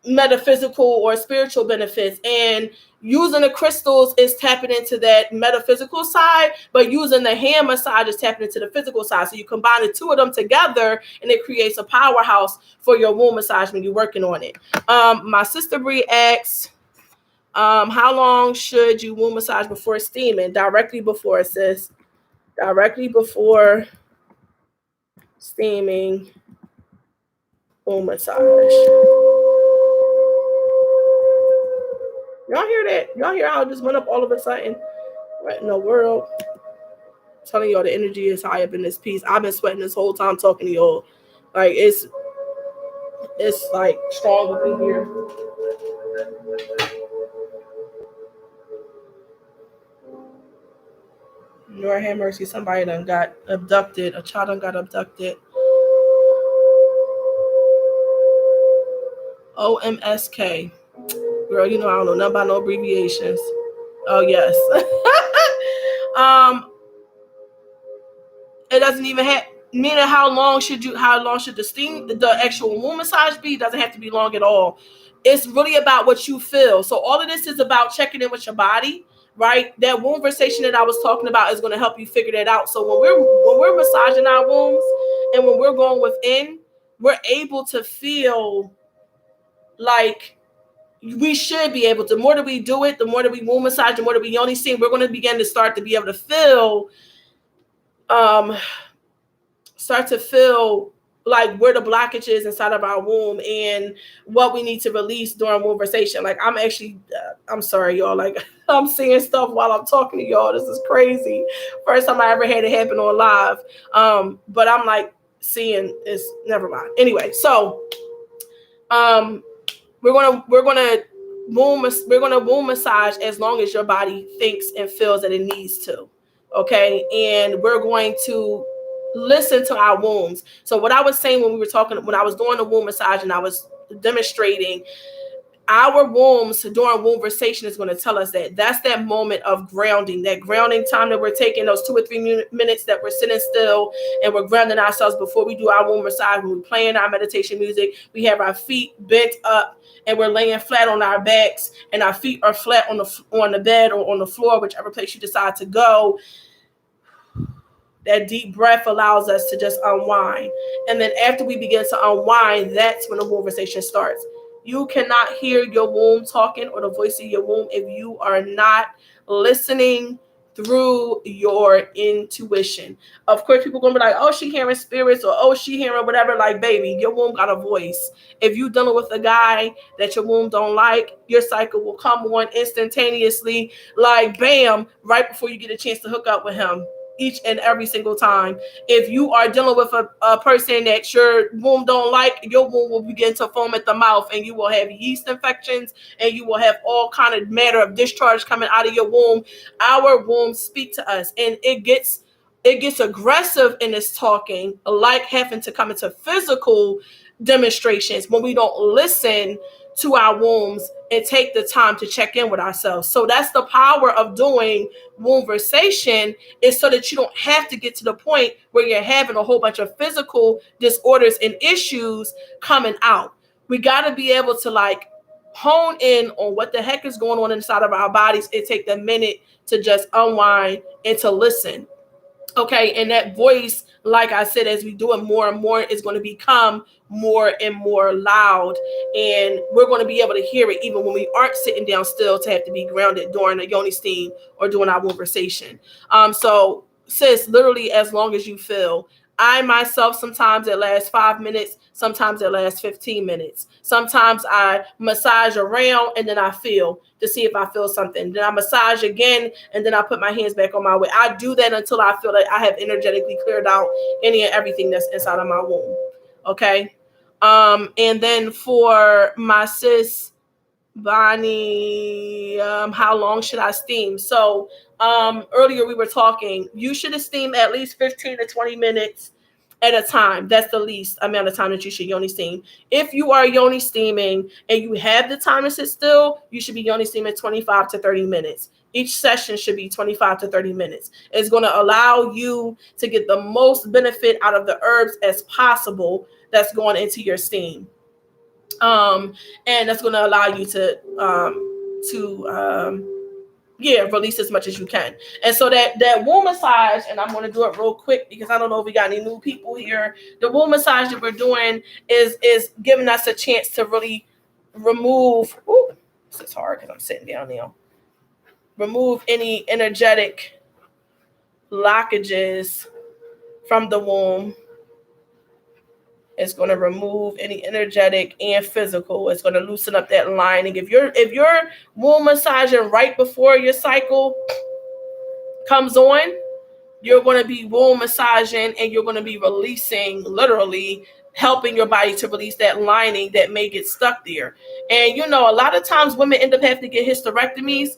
metaphysical or spiritual benefits. And using the crystals is tapping into that metaphysical side, but using the hand massage is tapping into the physical side. So you combine the two of them together and it creates a powerhouse for your womb massage when you're working on it. My sister Bree asks, how long should you womb massage before steaming? Directly before, sis. Directly before steaming womb massage. Y'all hear that? Y'all hear how it just went up all of a sudden? What in the world? I'm telling y'all the energy is high up in this piece. I've been sweating this whole time talking to y'all. Like it's like strong up in here. Lord have mercy, somebody done got abducted. A child done got abducted. OMSK. Girl, you know I don't know nothing about no abbreviations. Oh yes. It doesn't even have meaning how long should the steam, the actual womb massage be? It doesn't have to be long at all. It's really about what you feel. So all of this is about checking in with your body, right? That womb versation that I was talking about is going to help you figure that out. So when we're massaging our wombs and when we're going within, we're able to feel like we should be able to. The more that we do it, the more that we womb massage, the more that we yoni steam, we're going to begin to start to be able to feel like where the blockage is inside of our womb and what we need to release during conversation. Like I'm actually, I'm sorry, y'all. Like I'm seeing stuff while I'm talking to y'all. This is crazy. First time I ever had it happen on live. But I'm like seeing is never mind. Anyway, so um, we're gonna womb massage as long as your body thinks and feels that it needs to. Okay, and we're going to listen to our wombs. So what I was saying when I was doing the womb massage and I was demonstrating, our wombs during conversation is going to tell us that that's that moment of grounding, that grounding time that we're taking, those 2 or 3 minutes that we're sitting still and we're grounding ourselves before we do our womb massage. When we're playing our meditation music, we have our feet bent up and we're laying flat on our backs, and our feet are flat on the bed or on the floor, whichever place you decide to go. That deep breath allows us to just unwind. And then after we begin to unwind, that's when the conversation starts. You cannot hear your womb talking or the voice of your womb if you are not listening through your intuition. Of course, people are going to be like, oh, she hearing spirits, or oh, she hearing whatever. Like, baby, your womb got a voice. If you're dealing with a guy that your womb don't like, your cycle will come on instantaneously, like bam, right before you get a chance to hook up with him, each and every single time. If you are dealing with a person that your womb don't like, your womb will begin to foam at the mouth, and you will have yeast infections, and you will have all kind of matter of discharge coming out of your womb. Our wombs speak to us, and it gets aggressive in its talking, like having to come into physical demonstrations when we don't listen to our wombs and take the time to check in with ourselves. So that's the power of doing conversation, is so that you don't have to get to the point where you're having a whole bunch of physical disorders and issues coming out. We got to be able to like hone in on what the heck is going on inside of our bodies and take the minute to just unwind and to listen. Okay, and that voice, like I said, as we do it more and more, is going to become more and more loud, and we're going to be able to hear it even when we aren't sitting down still to have to be grounded during a Yoni steam or doing our conversation. So sis, literally as long as you feel. I myself, sometimes it lasts 5 minutes, sometimes it lasts 15 minutes. Sometimes I massage around and then I feel to see if I feel something. Then I massage again and then I put my hands back on my way. I do that until I feel like I have energetically cleared out any and everything that's inside of my womb. Okay. And then for my sis Bonnie, how long should I steam? So earlier we were talking, you should steam at least 15 to 20 minutes at a time. That's the least amount of time that you should Yoni steam. If you are Yoni steaming and you have the time to sit still, you should be Yoni steaming 25 to 30 minutes. Each session should be 25 to 30 minutes. It's going to allow you to get the most benefit out of the herbs as possible that's going into your steam. And that's going to allow you to release as much as you can. And so that womb massage, and I'm going to do it real quick because I don't know if we got any new people here. The womb massage that we're doing is giving us a chance to really remove. This is hard because I'm sitting down now. Remove any energetic blockages from the womb. It's going to remove any energetic and physical. It's going to loosen up that lining. If you're womb massaging right before your cycle comes on, you're going to be womb massaging and you're going to be releasing, literally helping your body to release that lining that may get stuck there. And a lot of times women end up having to get hysterectomies.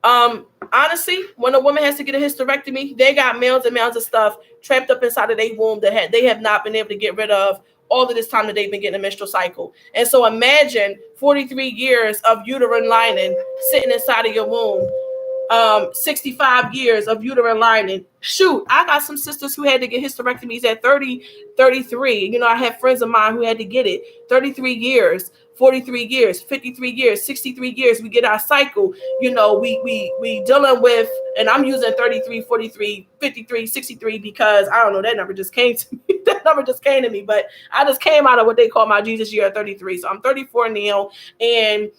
Honestly, when a woman has to get a hysterectomy, they got mounds and mounds of stuff trapped up inside of their womb that they have not been able to get rid of all of this time that they've been getting a menstrual cycle. And so imagine 43 years of uterine lining sitting inside of your womb. 65 years of uterine lining. Shoot, I got some sisters who had to get hysterectomies at 30, 33. I have friends of mine who had to get it. 33 years, 43 years, 53 years, 63 years. We get our cycle. We dealing with, and I'm using 33, 43, 53, 63 because I don't know, that number just came to me. That number just came to me, but I just came out of what they call my Jesus year at 33. So I'm 34 now, and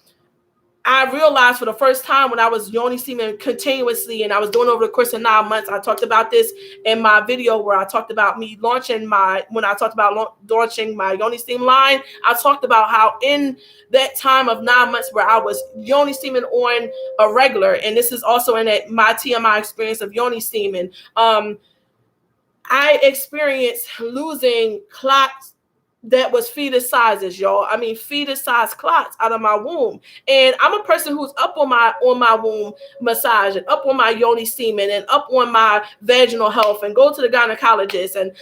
I realized for the first time when I was Yoni steaming continuously, and I was doing over the course of 9 months. I talked about this in my video where I talked about me launching when I talked about launching my Yoni steam line. I talked about how in that time of 9 months where I was Yoni steaming on a regular, and this is also in my TMI experience of Yoni steaming. I experienced losing clots that was fetus sizes, y'all. I mean, fetus size clots out of my womb. And I'm a person who's up on my womb massage and up on my Yoni steaming and up on my vaginal health and go to the gynecologist. And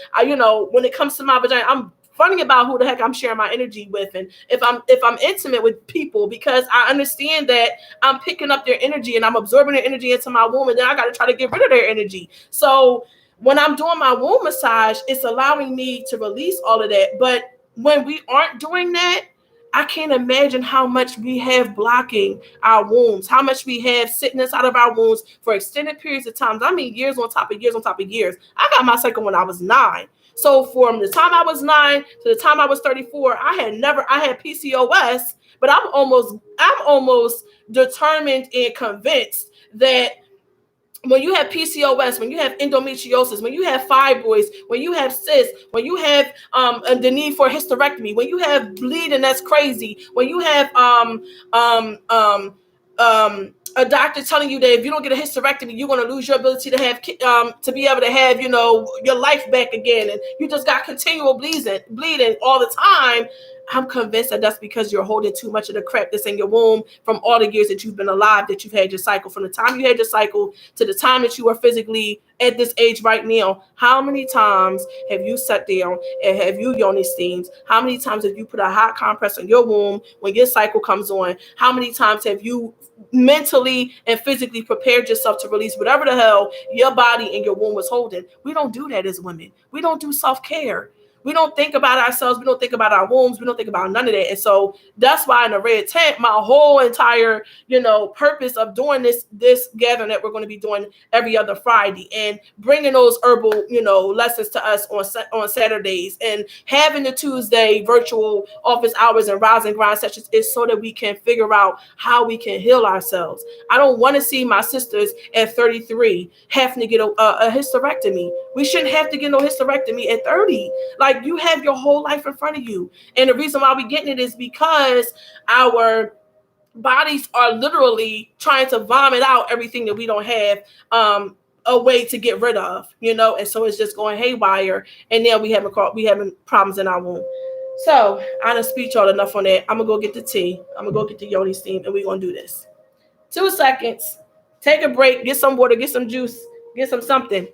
when it comes to my vagina, I'm funny about who the heck I'm sharing my energy with, and if I'm intimate with people, because I understand that I'm picking up their energy and I'm absorbing their energy into my womb, and then I got to try to get rid of their energy. So when I'm doing my womb massage, it's allowing me to release all of that. But when we aren't doing that, I can't imagine how much we have blocking our wombs, how much we have sitting inside of our wombs for extended periods of time. I mean, years on top of years on top of years. I got my cycle when I was 9. So from the time I was 9 to the time I was 34, I had PCOS, but I'm almost determined and convinced that when you have PCOS, when you have endometriosis, when you have fibroids, when you have cysts, when you have the need for a hysterectomy, when you have bleeding that's crazy, when you have a doctor telling you that if you don't get a hysterectomy, you're going to lose your ability to have to be able to have your life back again, and you just got continual bleeding all the time. I'm convinced that that's because you're holding too much of the crap that's in your womb from all the years that you've been alive, that you've had your cycle. From the time you had your cycle to the time that you are physically at this age right now, how many times have you sat down and have you Yoni steams? How many times have you put a hot compress on your womb when your cycle comes on? How many times have you mentally and physically prepared yourself to release whatever the hell your body and your womb was holding? We don't do that as women. We don't do self-care. We don't think about ourselves. We don't think about our wombs. We don't think about none of that. And so that's why in the red tent, my whole entire, purpose of doing this gathering that we're going to be doing every other Friday, and bringing those herbal, lessons to us on Saturdays, and having the Tuesday virtual office hours and rise and grind sessions is so that we can figure out how we can heal ourselves. I don't want to see my sisters at 33 having to get a hysterectomy. We shouldn't have to get no hysterectomy at 30. Like, you have your whole life in front of you. And the reason why we're getting it is because our bodies are literally trying to vomit out everything that we don't have a way to get rid of, and so it's just going haywire. And now we having problems in our womb. So I done speak y'all enough on that. I'm gonna go get the tea. I'm gonna go get the Yoni steam, and we're gonna do this. 2 seconds. Take a break, get some water, get some juice, get some something.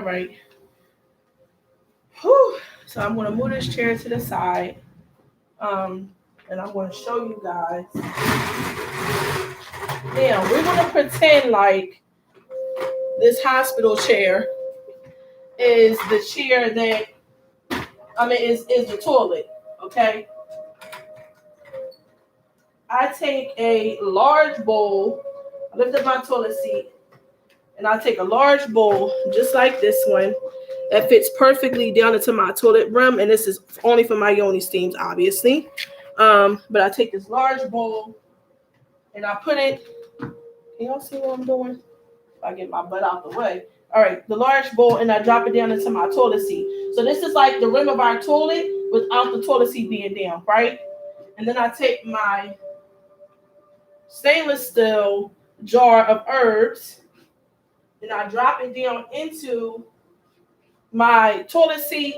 right. Whew. So I'm going to move this chair to the side. And I'm going to show you guys. Now, we're going to pretend like this hospital chair is the chair that, is the toilet, okay? I take a large bowl, I lift up my toilet seat, and I take a large bowl, just like this one, that fits perfectly down into my toilet rim, and this is only for my Yoni steams, obviously. But I take this large bowl, and I put it, can y'all see what I'm doing? If I get my butt out the way. All right, the large bowl, and I drop it down into my toilet seat. So this is like the rim of our toilet without the toilet seat being down, right? And then I take my stainless steel jar of herbs, and I drop it down into my toilet seat,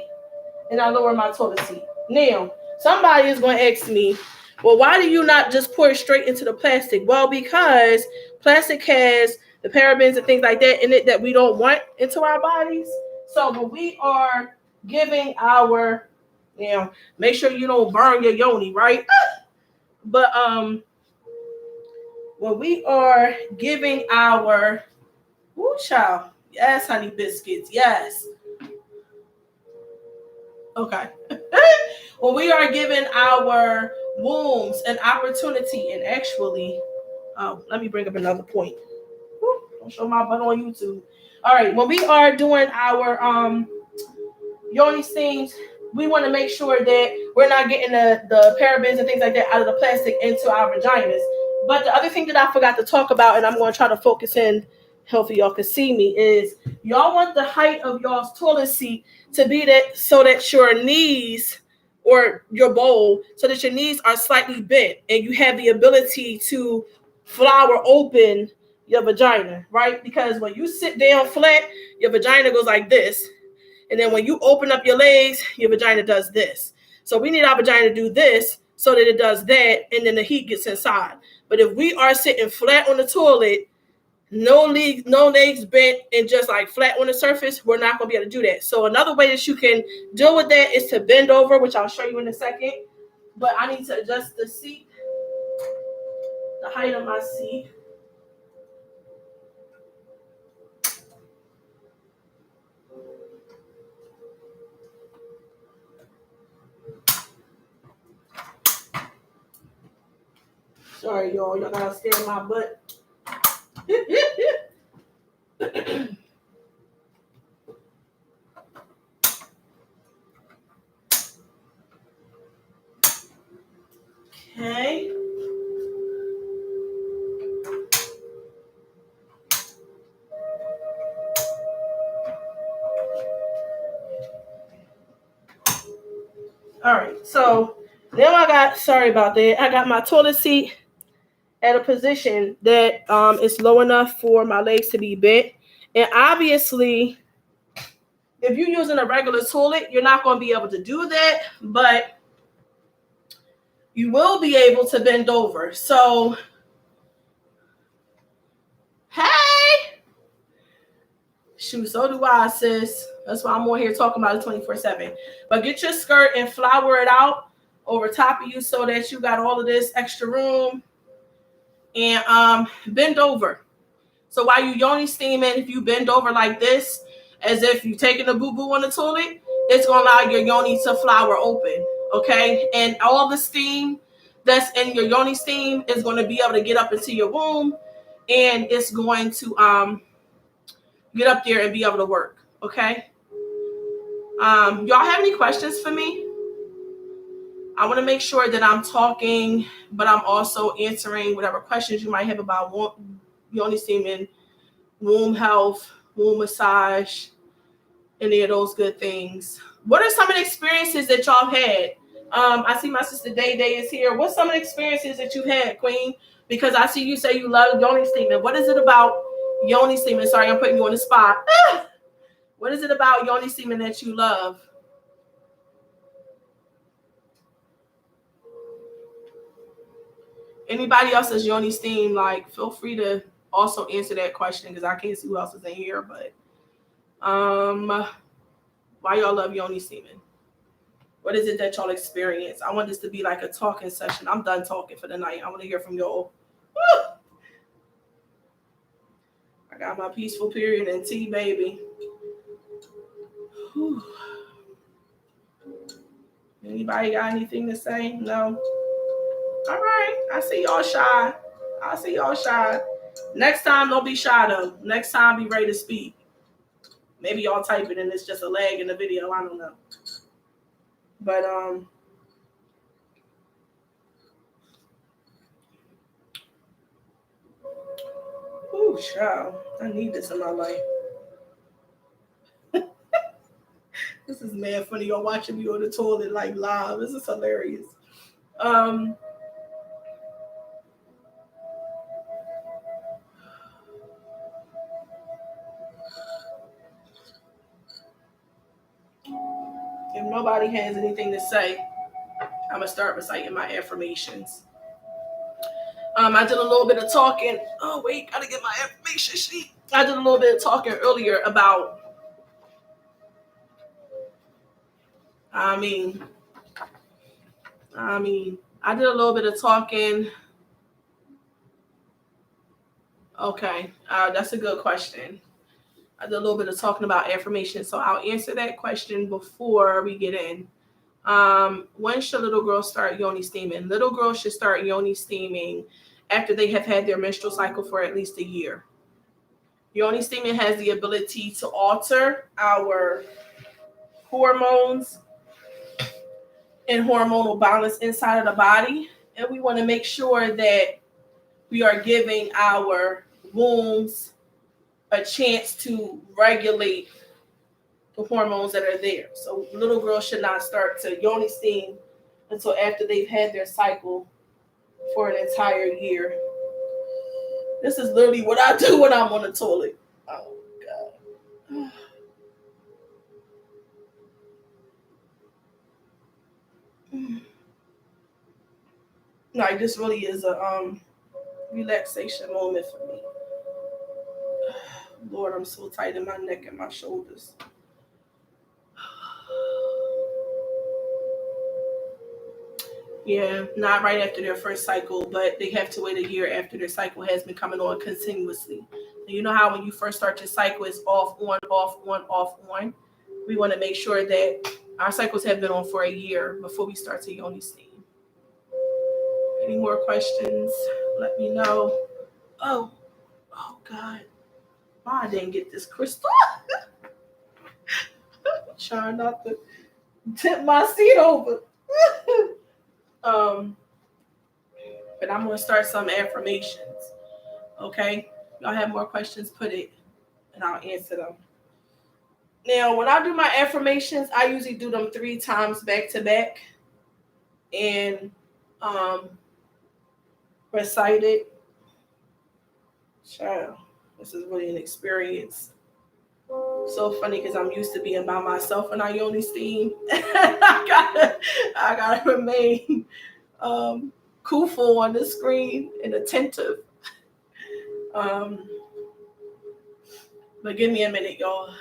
and I lower my toilet seat. Now, somebody is going to ask me, well, why do you not just pour it straight into the plastic? Well, because plastic has the parabens and things like that in it that we don't want into our bodies. So when we are giving our, make sure you don't burn your Yoni, right? But when we are giving our, child, yes, honey biscuits, yes. Okay. When we are giving our wombs an opportunity, and actually, let me bring up another point. Don't show my butt on YouTube. All right, when we are doing our Yoni steams, we want to make sure that we're not getting the parabens and things like that out of the plastic into our vaginas. But the other thing that I forgot to talk about, and I'm going to try to focus in, hopefully y'all can see me, is y'all want the height of y'all's toilet seat to be that so that your knees or your bowl, so that your knees are slightly bent and you have the ability to flower open your vagina, right? Because when you sit down flat, your vagina goes like this. And then when you open up your legs, your vagina does this. So we need our vagina to do this so that it does that, and then the heat gets inside. But if we are sitting flat on the toilet, no legs bent, and just like flat on the surface, we're not going to be able to do that. So another way that you can deal with that is to bend over, which I'll show you in a second. But I need to adjust the seat, the height of my seat. Sorry, y'all. Y'all gotta stare at my butt. Okay. All right. So now sorry about that. I got my toilet seat at a position that is low enough for my legs to be bent. And obviously, if you're using a regular toilet, you're not going to be able to do that, but you will be able to bend over. So, hey! Shoot, so do I, sis. That's why I'm on here talking about it 24/7. But get your skirt and flower it out over top of you so that you got all of this extra room. And bend over. So while you Yoni steaming, if you bend over like this, as if you're taking a boo-boo on the toilet, it's going to allow your Yoni to flower open, okay? And all the steam that's in your Yoni steam is going to be able to get up into your womb, and it's going to get up there and be able to work, okay? Y'all have any questions for me? I want to make sure that I'm talking, but I'm also answering whatever questions you might have about Yoni steam and womb health, womb massage, any of those good things. What are some of the experiences that y'all had? I see my sister Day Day is here. What's some of the experiences that you've had, Queen? Because I see you say you love Yoni steaming. What is it about Yoni steaming? Sorry, I'm putting you on the spot. What is it about Yoni steaming that you love? Anybody else's Yoni steam, like, feel free to also answer that question because I can't see who else is in here, but Why y'all love Yoni steaming? What is it that y'all experience? I want this to be like a talking session. I'm done talking for the night. I want to hear from y'all. I got my peaceful period and tea, baby. Whew. Anybody got anything to say? No? All right. I see y'all shy. I see y'all shy. Next time, don't be shy, though. Next time, be ready to speak. Maybe y'all type it and it's just a lag in the video. I don't know. But, ooh, child. I need this in my life. This is mad funny. Y'all watching me on the toilet like live. This is hilarious. If nobody has anything to say, I'm gonna start reciting my affirmations. I did a little bit of talking. Oh wait, gotta get my affirmation sheet. I did a little bit of talking earlier about. I did a little bit of talking. Okay, that's a good question. I did a little bit of talking about affirmations, so I'll answer that question before we get in. When should little girls start yoni steaming? Little girls should start yoni steaming after they have had their menstrual cycle for at least a year. Yoni steaming has the ability to alter our hormones and hormonal balance inside of the body, and we want to make sure that we are giving our wombs a chance to regulate the hormones that are there. So little girls should not start to yoni steam until after they've had their cycle for an entire year. This is literally what I do when I'm on the toilet. Oh God. Like this really is a relaxation moment for me. Lord, I'm so tight in my neck and my shoulders. Yeah, not right after their first cycle, but they have to wait a year after their cycle has been coming on continuously. And you know how when you first start your cycle, it's off, on, off, on, off, on? We want to make sure that our cycles have been on for a year before we start to yoni steam. Any more questions? Let me know. Oh God. Why I didn't get this crystal? Trying not to tip my seat over. But I'm gonna start some affirmations. Okay? Y'all have more questions, put it and I'll answer them. Now, when I do my affirmations, I usually do them 3 times back to back and recite it. Child, this is really an experience. So funny because I'm used to being by myself and I yoni steam. I gotta remain cool on the screen and attentive. But give me a minute, y'all.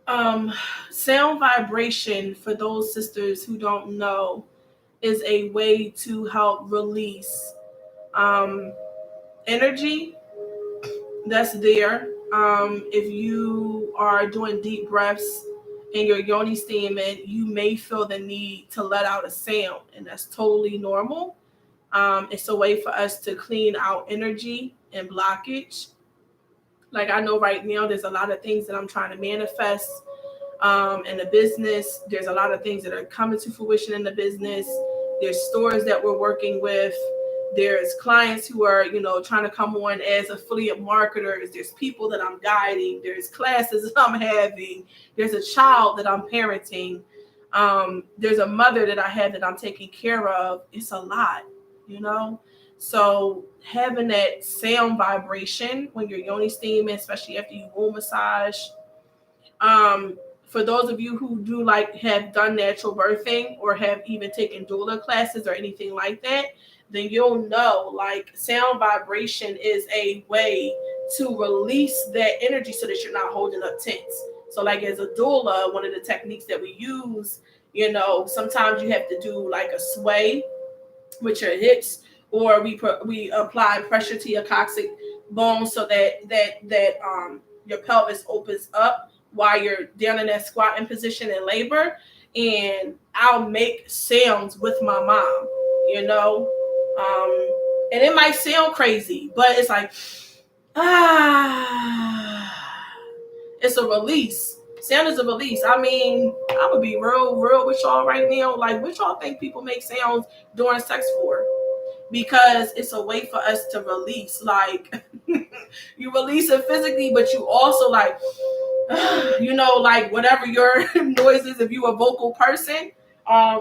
Sound vibration, for those sisters who don't know, is a way to help release energy that's there. If you are doing deep breaths and your yoni steaming, you may feel the need to let out a sound, and that's totally normal. It's a way for us to clean out energy and blockage. Like I know right now, there's a lot of things that I'm trying to manifest in the business. There's a lot of things that are coming to fruition in the business. There's stores that we're working with. There's clients who are, trying to come on as affiliate marketers. There's people that I'm guiding. There's classes that I'm having. There's a child that I'm parenting. There's a mother that I have that I'm taking care of. It's a lot, you know? So having that sound vibration when you're yoni steaming, especially after you womb massage, for those of you who do have done natural birthing or have even taken doula classes or anything like that, then you'll know sound vibration is a way to release that energy so that you're not holding up tense. So as a doula, one of the techniques that we use, sometimes you have to do a sway with your hips, or we apply pressure to your coccyx bone so that your pelvis opens up while you're down in that squatting position in labor. And I'll make sounds with my mom, and it might sound crazy, but it's it's a release. Sound is a release. I mean, I'm gonna be real with y'all right now. What y'all think people make sounds during sex for? Because it's a way for us to release. You release it physically, but you also whatever your noise is. If you're a vocal person,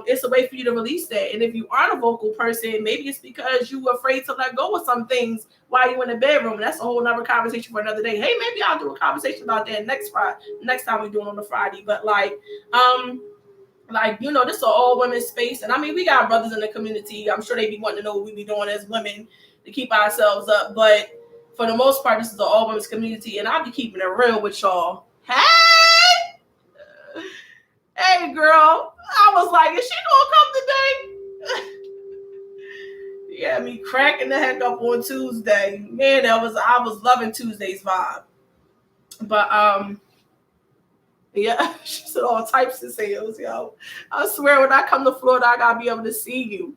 it's a way for you to release that. And if you aren't a vocal person, maybe it's because you were afraid to let go of some things while you're in the bedroom. That's a whole nother conversation for another day. Hey, maybe I'll do a conversation about that next time we do it on a Friday. But this is an all women space. And I mean, we got brothers in the community. I'm sure they be wanting to know what we be doing as women to keep ourselves up. But for the most part, this is an all women's community. And I'll be keeping it real with y'all. Hey, girl. I was like, is she gonna come today? Yeah, me cracking the heck up on Tuesday. Man, I was loving Tuesday's vibe. But yeah, she said all types of sales, yo. I swear, when I come to Florida, I gotta be able to see you.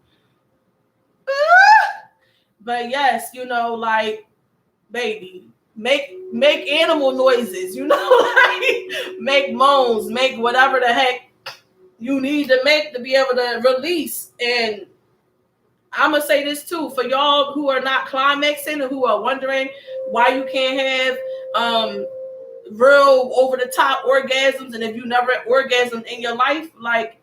But yes, baby, make animal noises, make moans, make whatever the heck you need to make to be able to release. And I'm gonna say this too, for y'all who are not climaxing and who are wondering why you can't have real over the top orgasms, and if you never orgasmed in your life,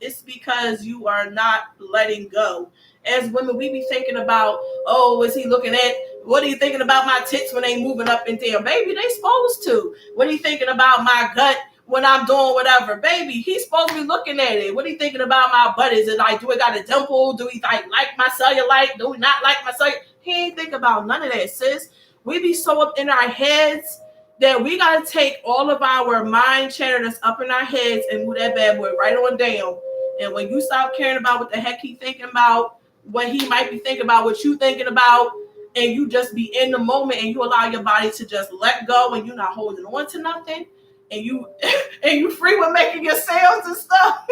it's because you are not letting go. As women, we be thinking about, oh, is he looking at, what are you thinking about my tits when they moving up and down? Baby, they supposed to. What are you thinking about my gut when I'm doing whatever? Baby, he's supposed to be looking at it. What are you thinking about my butt? Is it do it got a dimple? Do he like my cellulite? Do we not like my cellulite? He ain't think about none of that, sis. We be so up in our heads that we got to take all of our mind chatter that's up in our heads and move that bad boy right on down. And when you stop caring about what the heck he thinking about, what he might be thinking about, what you thinking about, and you just be in the moment and you allow your body to just let go and you're not holding on to nothing, and you free with making your sounds and stuff,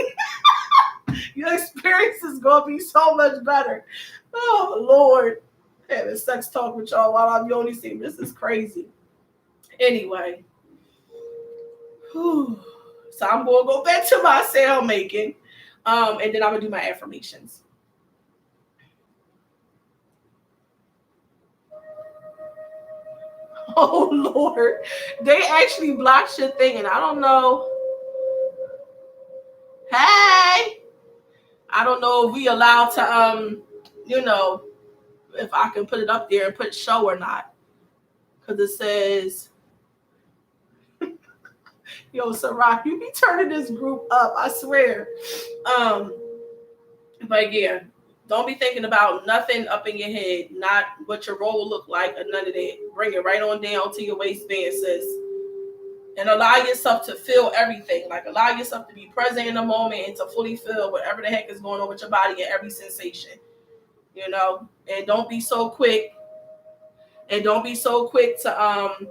your experience is going to be so much better. Oh, Lord. Having sex talk with y'all while I'm yoni steaming. This is crazy. Anyway, so I'm going to go back to my sound making, and then I'm going to do my affirmations. Oh, Lord. They actually blocked your thing, and I don't know. Hey! I don't know if we allowed to, if I can put it up there and put show or not. Because it says... Yo, Ciroc, you be turning this group up, I swear. But yeah, don't be thinking about nothing up in your head, not what your role look like or none of that. Bring it right on down to your waistband, sis. and allow yourself to feel everything. Like allow yourself to be present in the moment and to fully feel whatever the heck is going on with your body and every sensation. You know, and don't be so quick. And don't be so quick to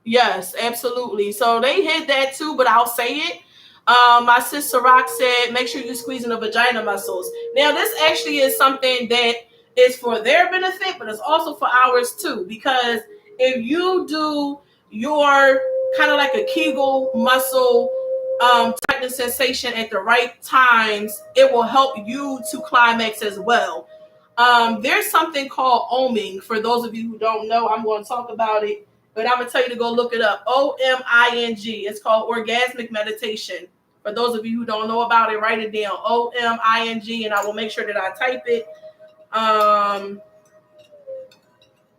Yes, absolutely. So they hit that too, but I'll say it. My sister Rock said, make sure you're squeezing the vagina muscles. Now, this actually is something that is for their benefit, but it's also for ours too. Because if you do your kind of like a Kegel muscle tightness sensation at the right times, it will help you to climax as well. There's something called oming. For those of you who don't know, I'm going to talk about it, but I'm going to tell you to go look it up. OMING. It's called orgasmic meditation. For those of you who don't know about it, write it down. OMING, and I will make sure that I type it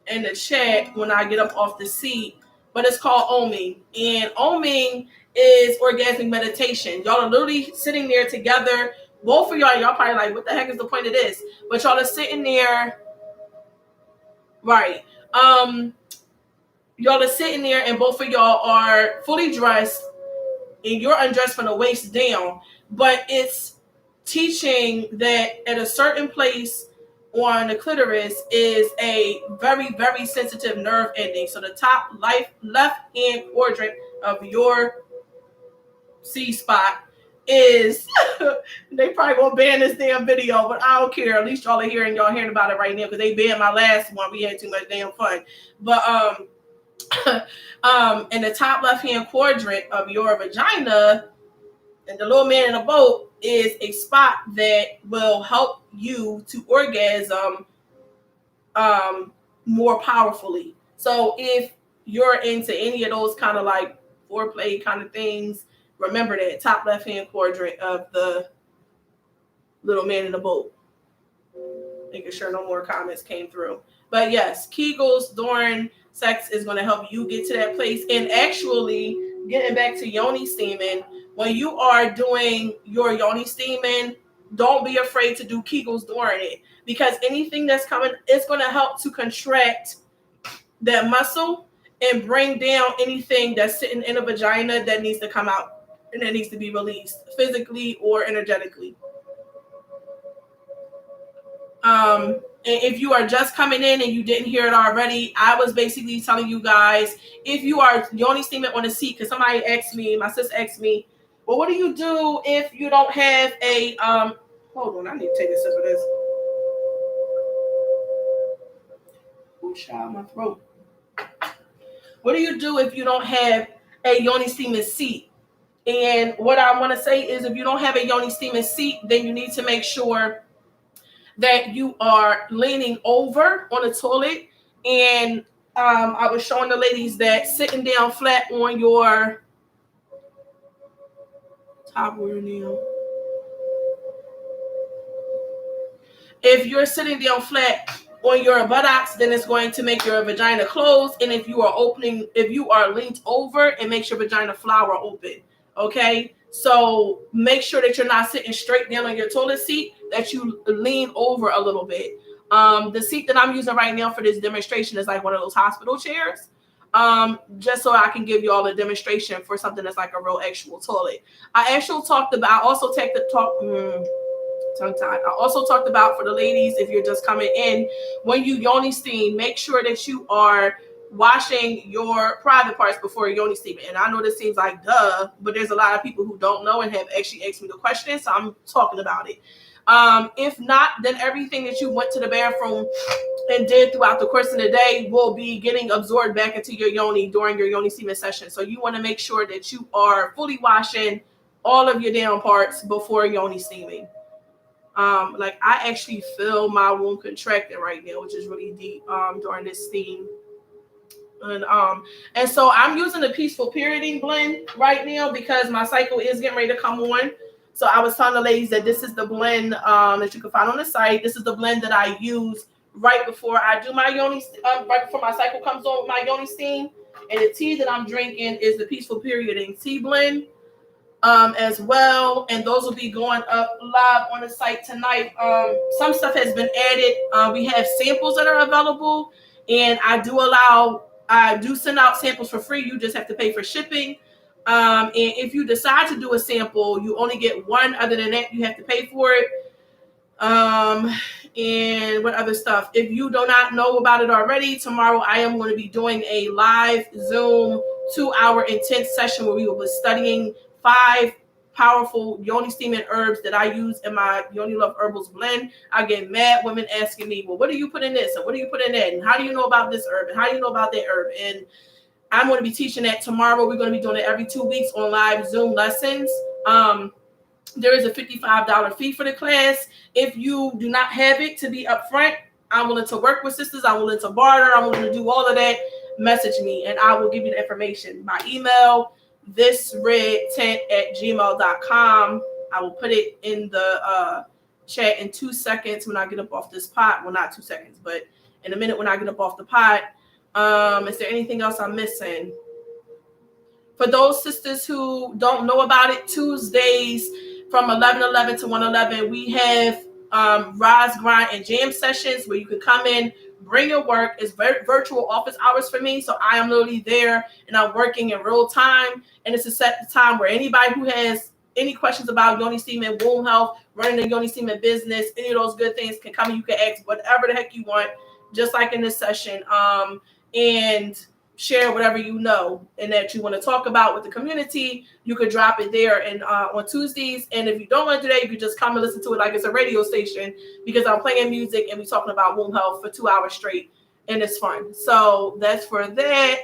in the chat when I get up off the seat. But it's called oming. And oming is orgasmic meditation. Y'all are literally sitting there together. Both of y'all probably like, what the heck is the point of this? But y'all are sitting there, right? Y'all are sitting there, and both of y'all are fully dressed, and you're undressed from the waist down. But it's teaching that at a certain place on the clitoris is a very, very sensitive nerve ending. So the top left hand quadrant of your C spot is they probably won't ban this damn video, but I don't care. At least y'all are hearing about it right now, because they banned my last one. We had too much damn fun. But in the top left hand quadrant of your vagina, and the little man in the boat is a spot that will help you to orgasm more powerfully. So if you're into any of those kind of like foreplay kind of things, remember that top left hand quadrant of the little man in the boat. Making sure no more comments came through. But yes, Kegels during sex is going to help you get to that place. And actually, getting back to Yoni steaming, when you are doing your Yoni steaming, don't be afraid to do Kegels during it, because anything that's coming is going to help to contract that muscle and bring down anything that's sitting in a vagina that needs to come out and that needs to be released physically or energetically. And if you are just coming in and you didn't hear it already, I was basically telling you guys, if you are Yoni steaming on a seat, because somebody asked me, my sister asked me, well, what do you do if you don't have a hold on, I need to take a sip of this. Oh, child, my throat. What do you do if you don't have a Yoni steaming seat? And what I want to say is, if you don't have a Yoni steaming seat, then you need to make sure that you are leaning over on the toilet. And I was showing the ladies that sitting down flat on your top where now. If you're sitting down flat on your buttocks, then it's going to make your vagina close. And if you are leaned over, it makes your vagina flower open. Okay, so make sure that you're not sitting straight down on your toilet seat, that you lean over a little bit. The seat that I'm using right now for this demonstration is like one of those hospital chairs. Just so I can give you all a demonstration for something that's like a real actual toilet. I also talked about for the ladies, if you're just coming in, when you Yoni steam, make sure that you are washing your private parts before Yoni steaming. And I know this seems like duh, but there's a lot of people who don't know and have actually asked me the question, so I'm talking about it. If not, then everything that you went to the bathroom and did throughout the course of the day will be getting absorbed back into your Yoni during your Yoni steaming session. So you want to make sure that you are fully washing all of your down parts before Yoni steaming. Like I actually feel my womb contracting right now, which is really deep during this steam. And so I'm using the Peaceful Perioding blend right now because my cycle is getting ready to come on. So I was telling the ladies that this is the blend that you can find on the site. This is the blend that I use right before I do my Yoni, right before my cycle comes on with my Yoni steam. And the tea that I'm drinking is the Peaceful Perioding tea blend as well. And those will be going up live on the site tonight. Some stuff has been added. We have samples that are available, and I do allow I do send out samples for free. You just have to pay for shipping. And if you decide to do a sample, you only get one. Other than that, you have to pay for it. And what other stuff? If you do not know about it already, tomorrow I am going to be doing a live Zoom 2-hour intense session where we will be studying 5 powerful Yoni steaming herbs that I use in my Yoni Love Herbals blend. I get mad women asking me, well, what do you put in this? And what do you put in that? And how do you know about this herb? And how do you know about that herb? And I'm going to be teaching that tomorrow. We're going to be doing it every 2 weeks on live Zoom lessons. There is a $55 fee for the class. If you do not have it to be upfront, I'm willing to work with sisters. I'm willing to barter. I'm willing to do all of that. Message me and I will give you the information. My email, thisredtent@gmail.com. I will put it in the chat in 2 seconds when I get up off this pot. Well, not 2 seconds, but in a minute when I get up off the pot. Is there anything else I'm missing? For those sisters who don't know about it, Tuesdays from 11:11 to 1:11, we have Rise, Grind, and Jam sessions where you can come in, bring your work. It's virtual office hours for me, so I am literally there and I'm working in real time. And it's a set time where anybody who has any questions about Yoni steaming, womb health, running a Yoni steaming business, any of those good things can come and you can ask whatever the heck you want, just like in this session. And share whatever you know and that you want to talk about with the community. You could drop it there and on Tuesdays. And if you don't want to do that, you could just come and listen to it like it's a radio station, because I'm playing music and we're talking about womb health for 2 hours straight, and it's fun. So that's for that.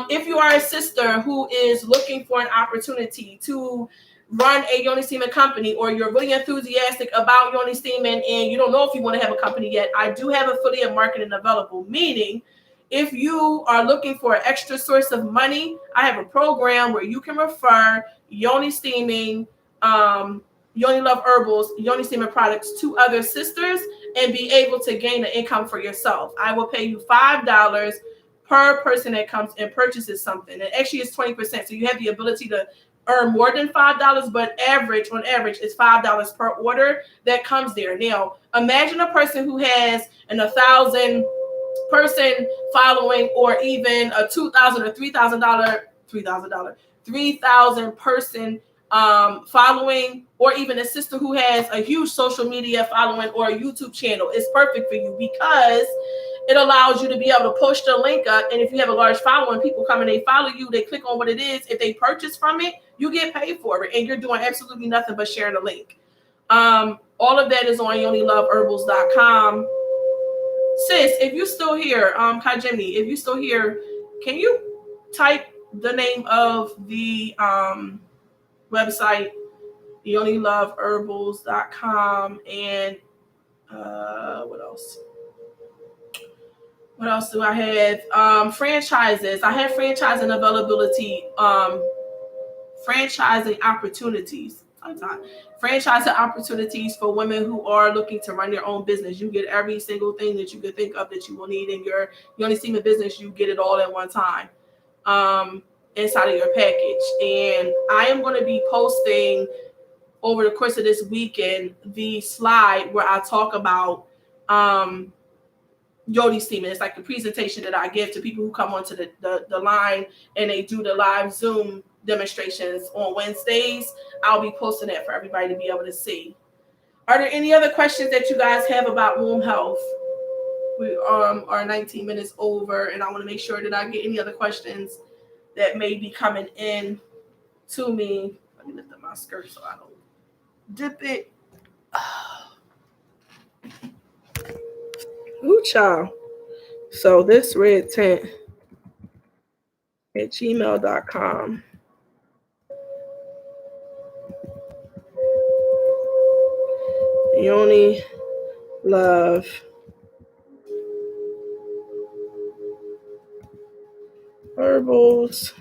If you are a sister who is looking for an opportunity to run a Yoni steaming company, or you're really enthusiastic about Yoni steaming and you don't know if you want to have a company yet, I do have affiliate marketing available, meaning if you are looking for an extra source of money, I have a program where you can refer Yoni steaming, Yoni Love Herbals, Yoni steaming products to other sisters and be able to gain an income for yourself. I will pay you $5 per person that comes and purchases something. And actually it's 20%. So you have the ability to earn more than $5, but on average, it's $5 per order that comes there. Now, imagine a person who has an 1,000 person following, or even a $2,000 or $3,000 person following, or even a sister who has a huge social media following or a YouTube channel. It's perfect for you because it allows you to be able to push the link up. And if you have a large following, people come and they follow you, they click on what it is. If they purchase from it, you get paid for it. And you're doing absolutely nothing but sharing the link. All of that is on YoniLoveHerbals.com. Sis, if you still here, Kajemi, if you still here, can you type the name of the website, YoniLoveHerbals.com, and what else? What else do I have? Franchises. I have franchising availability, franchising opportunities. Franchising opportunities for women who are looking to run their own business. You get every single thing that you could think of that you will need in your Yoni steaming business. You get it all at one time inside of your package. And I am going to be posting over the course of this weekend the slide where I talk about Yoni steaming. It's like the presentation that I give to people who come onto the line and they do the live Zoom demonstrations on Wednesdays. I'll be posting that for everybody to be able to see. Are there any other questions that you guys have about womb health? We are 19 minutes over, and I want to make sure that I get any other questions that may be coming in to me. Let me lift up my skirt so I don't dip it. Ooh, child. So this red tent at gmail.com. Yoni Love Herbals.com.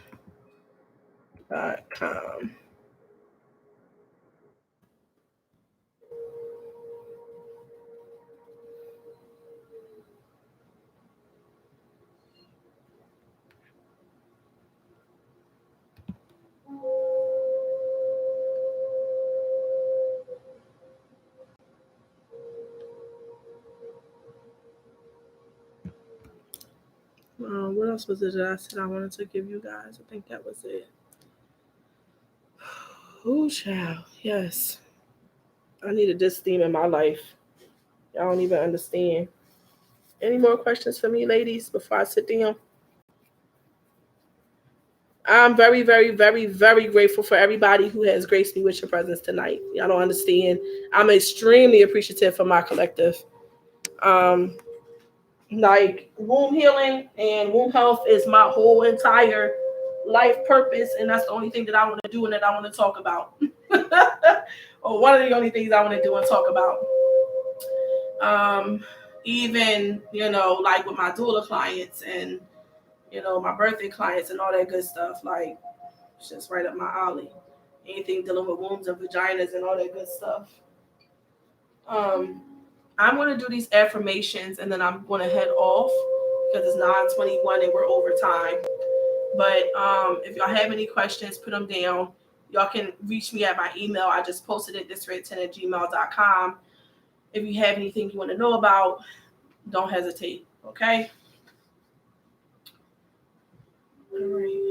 What else was it that I said I wanted to give you guys? I think that was it. Oh, child. Yes. I needed this theme in my life. Y'all don't even understand. Any more questions for me, ladies, before I sit down? I'm very, very, very, very grateful for everybody who has graced me with your presence tonight. Y'all don't understand. I'm extremely appreciative for my collective. Um, like womb healing and womb health is my whole entire life purpose, and that's the only thing that I want to do and that I want to talk about. Or one of the only things I want to do and talk about. Even, like with my doula clients and, my birthday clients and all that good stuff, like it's just right up my alley. Anything dealing with wombs and vaginas and all that good stuff. I'm going to do these affirmations and then I'm going to head off because it's 9:21 and we're over time. But if y'all have any questions, put them down. Y'all can reach me at my email. I just posted it, thisred10@gmail.com. If you have anything you want to know about, don't hesitate. Okay? All right.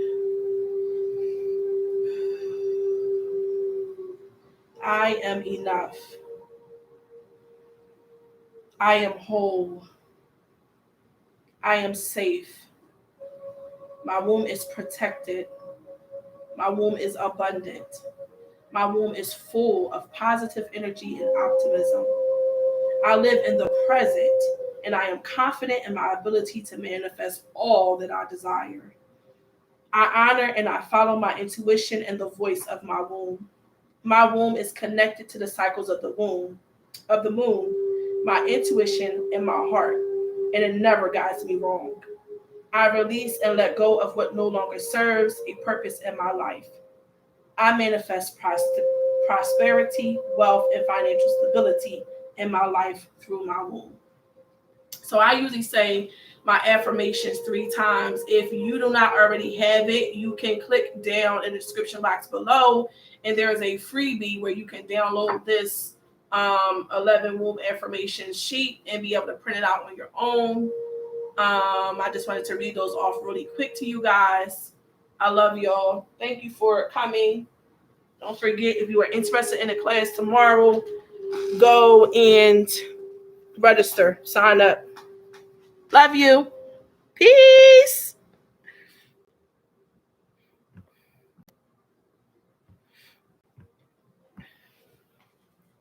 I am enough. I am whole. I am safe. My womb is protected. My womb is abundant. My womb is full of positive energy and optimism. I live in the present and I am confident in my ability to manifest all that I desire. I honor and I follow my intuition and the voice of my womb. My womb is connected to the cycles of the moon, my intuition, and my heart, and it never guides me wrong. I release and let go of what no longer serves a purpose in my life. I manifest prosperity, wealth, and financial stability in my life through my womb. So I usually say my affirmations 3 times. If you do not already have it, you can click down in the description box below, and there is a freebie where you can download this 11 womb affirmation sheet and be able to print it out on your own. I just wanted to read those off really quick to you guys. I love y'all. Thank you for coming. Don't forget, if you are interested in a class tomorrow, go and register, sign up. Love you. Peace.